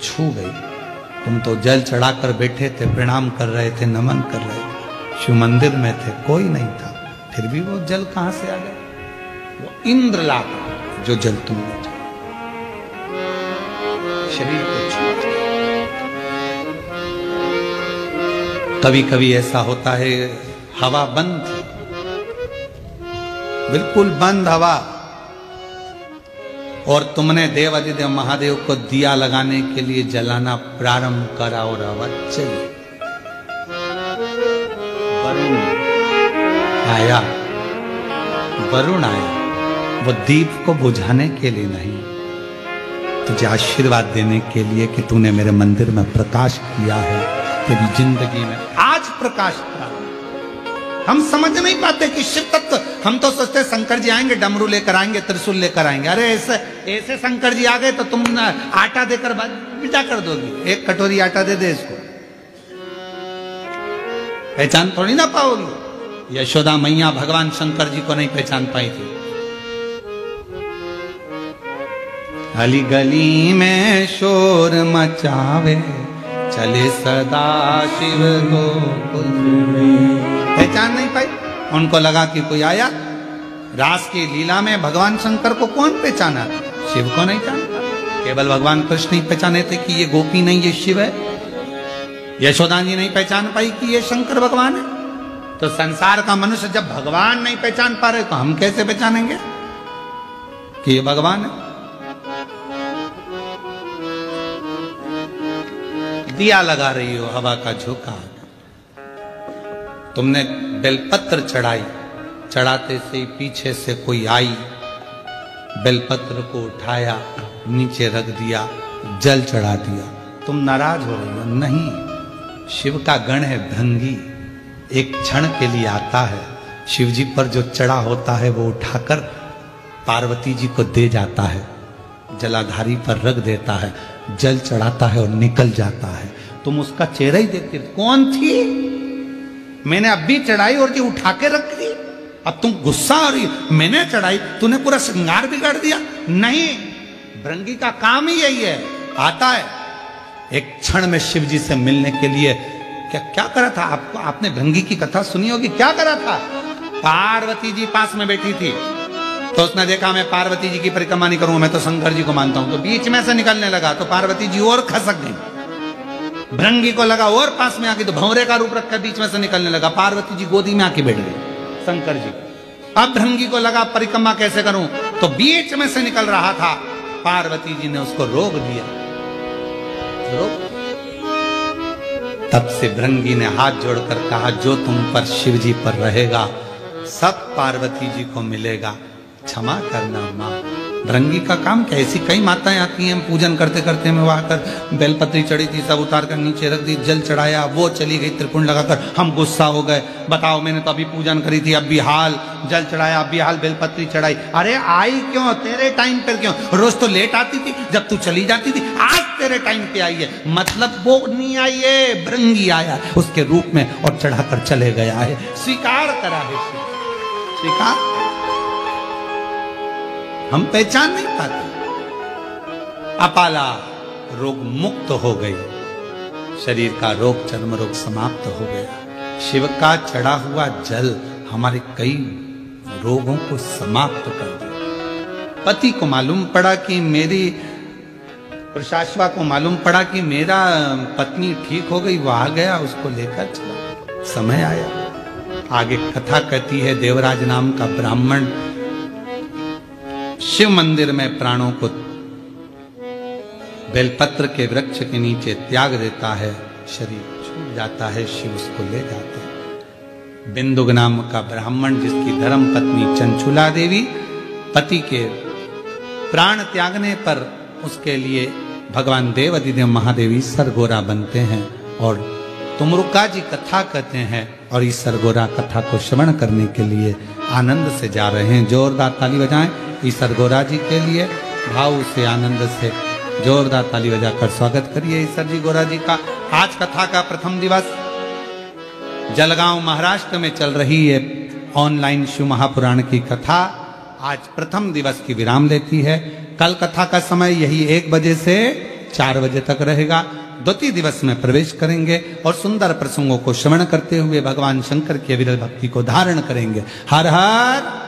छू गई। तुम तो जल चढ़ाकर बैठे थे, प्रणाम कर रहे थे, नमन कर रहे थे, शिव मंदिर में थे, कोई नहीं था, फिर भी वो जल कहां से आ गया। वो इंद्र लाता जो जल तुमने शरीर को छू। कभी कभी ऐसा होता है, हवा बंद थी, बिल्कुल बंद हवा, और तुमने देवाधिदेव महादेव को दिया लगाने के लिए जलाना प्रारंभ करा और हवा चली। वरुण आया, वरुण आया, वो दीप को बुझाने के लिए नहीं, तुझे आशीर्वाद देने के लिए कि तूने मेरे मंदिर में प्रकाश किया है, तेरी जिंदगी में आज प्रकाश प्राप्त। हम समझ नहीं पाते कि शिव तत्व, हम तो सोचते शंकर जी आएंगे, डमरू लेकर आएंगे, त्रिशूल लेकर आएंगे। अरे ऐसे शंकर जी आ गए तो तुम आटा देकर बिटा कर दोगी, एक कटोरी आटा दे दे इसको, पहचान थोड़ी ना पाओगी। यशोदा मैया भगवान शंकर जी को नहीं पहचान पाई थी। गली गली में शोर मचावे, चले सदा शिव गोकुल में, पहचान नहीं पाई। उनको लगा कि कोई आया। रास की लीला में भगवान शंकर को कौन पहचाना, शिव को नहीं जानता। केवल भगवान कृष्ण ही पहचाने थे कि ये गोपी नहीं, ये शिव है। यशोदा जी नहीं पहचान पाई कि ये शंकर भगवान है। तो संसार का मनुष्य जब भगवान नहीं पहचान पा रहे तो हम कैसे पहचानेंगे कि ये भगवान है। दिया लगा रही हो, हवा का झोंका, तुमने बेलपत्र चढ़ाई, चढ़ाते से पीछे से कोई आई, बेलपत्र को उठाया, नीचे रख दिया, जल चढ़ा दिया। तुम नाराज हो रही हो? नहीं, शिव का गण है भृंगी, एक क्षण के लिए आता है, शिव जी पर जो चढ़ा होता है वो उठाकर पार्वती जी को दे जाता है, जलाधारी पर रख देता है, जल चढ़ाता है और निकल जाता है। तुम उसका चेहरा ही देखते, कौन थी, मैंने अब भी चढ़ाई और जी उठा के रख दी, अब तुम गुस्सा हो रही, मैंने चढ़ाई, तूने पूरा श्रृंगार बिगाड़ दिया। नहीं, भृंगी का काम ही यही है, आता है एक क्षण में शिव जी से मिलने के लिए। क्या क्या करा था आपको, आपने भृंगी की कथा सुनी होगी, क्या करा था? पार्वती जी पास में बैठी थी, तो उसने देखा मैं पार्वती जी की परिक्रमा नहीं करूंगा, मैं तो शंकर जी को मानता हूं, तो बीच में से निकलने लगा, तो पार्वती जी और खसक गई। भृंगी को लगा और पास में आके, तो भंवरे का रूप रखकर बीच में से निकलने लगा, पार्वती जी गोदी में आके बैठ गई शंकर जी। अब भृंगी को लगा परिक्रमा कैसे करूं, तो बीच में से निकल रहा था, पार्वती जी ने उसको रोक दिया। तब से भृंगी ने हाथ जोड़कर कहा, जो तुम पर शिव जी पर रहेगा सब पार्वती जी को मिलेगा, क्षमा करना माँ। भृंगी का काम क्या, ऐसी कई माताएं आती हैं, पूजन करते करते में वहां कर बेलपत्री चढ़ी थी, सब उतार कर नीचे रख दी, जल चढ़ाया, वो चली गई त्रिपुंड लगाकर, हम गुस्सा हो गए, बताओ मैंने तो अभी पूजन करी थी, अब भी हाल जल चढ़ाया, अब भी हाल बेलपत्री चढ़ाई। अरे आई क्यों, तेरे टाइम पर क्यों, रोज तो लेट आती थी जब तू चली जाती थी, आज तेरे टाइम पे आई है, मतलब वो नहीं आई है, भृंगी आया उसके रूप में और चढ़ाकर चले गया है, स्वीकार करा है, स्वीकार हम पहचान नहीं पाते। अपाला रोग मुक्त हो गई, शरीर का रोग चर्म रोग समाप्त हो गया। शिव का चढ़ा हुआ जल हमारे कई रोगों को समाप्त कर दिया। पति को मालूम पड़ा कि मेरी प्रशाश्वा को मालूम पड़ा कि मेरा पत्नी ठीक हो गई, वो आ गया, उसको लेकर चला, समय आया। आगे कथा कहती है, देवराज नाम का ब्राह्मण शिव मंदिर में प्राणों को बेलपत्र के वृक्ष के नीचे त्याग देता है, शरीर छूट जाता है, शिव उसको ले जाते हैं। बिंदुक नाम का ब्राह्मण, जिसकी धर्म पत्नी चंचुला देवी, पति के प्राण त्यागने पर उसके लिए भगवान देव अधिदेव महादेव ईश्वर गोरा बनते हैं और तुमरुका जी कथा कहते हैं, और ईश्वर गोरा कथा को श्रवण करने के लिए आनंद से जा रहे हैं। जोरदार ताली बजाएं ईश्वर गोरा जी के लिए, भाव से आनंद से जोरदार ताली बजाकर स्वागत करिए ईश्वर जी गोरा जी का। आज कथा का प्रथम दिवस जलगांव महाराष्ट्र में चल रही है ऑनलाइन शिव महापुराण की कथा, आज प्रथम दिवस की विराम लेती है। कल कथा का समय यही 1 बजे से 4 बजे तक रहेगा। द्वितीय दिवस में प्रवेश करेंगे और सुंदर प्रसंगों को श्रवण करते हुए भगवान शंकर की अविरल भक्ति को धारण करेंगे। हर हर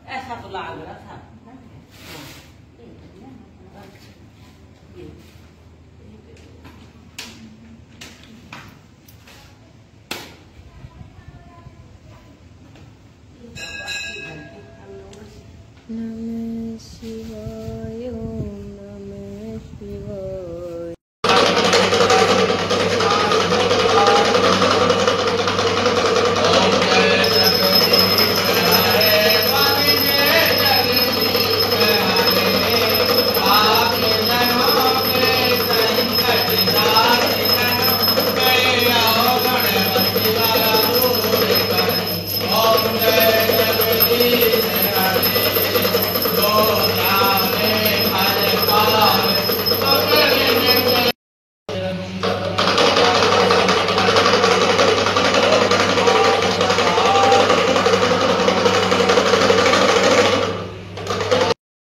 ऐसा तो लाग रहा था।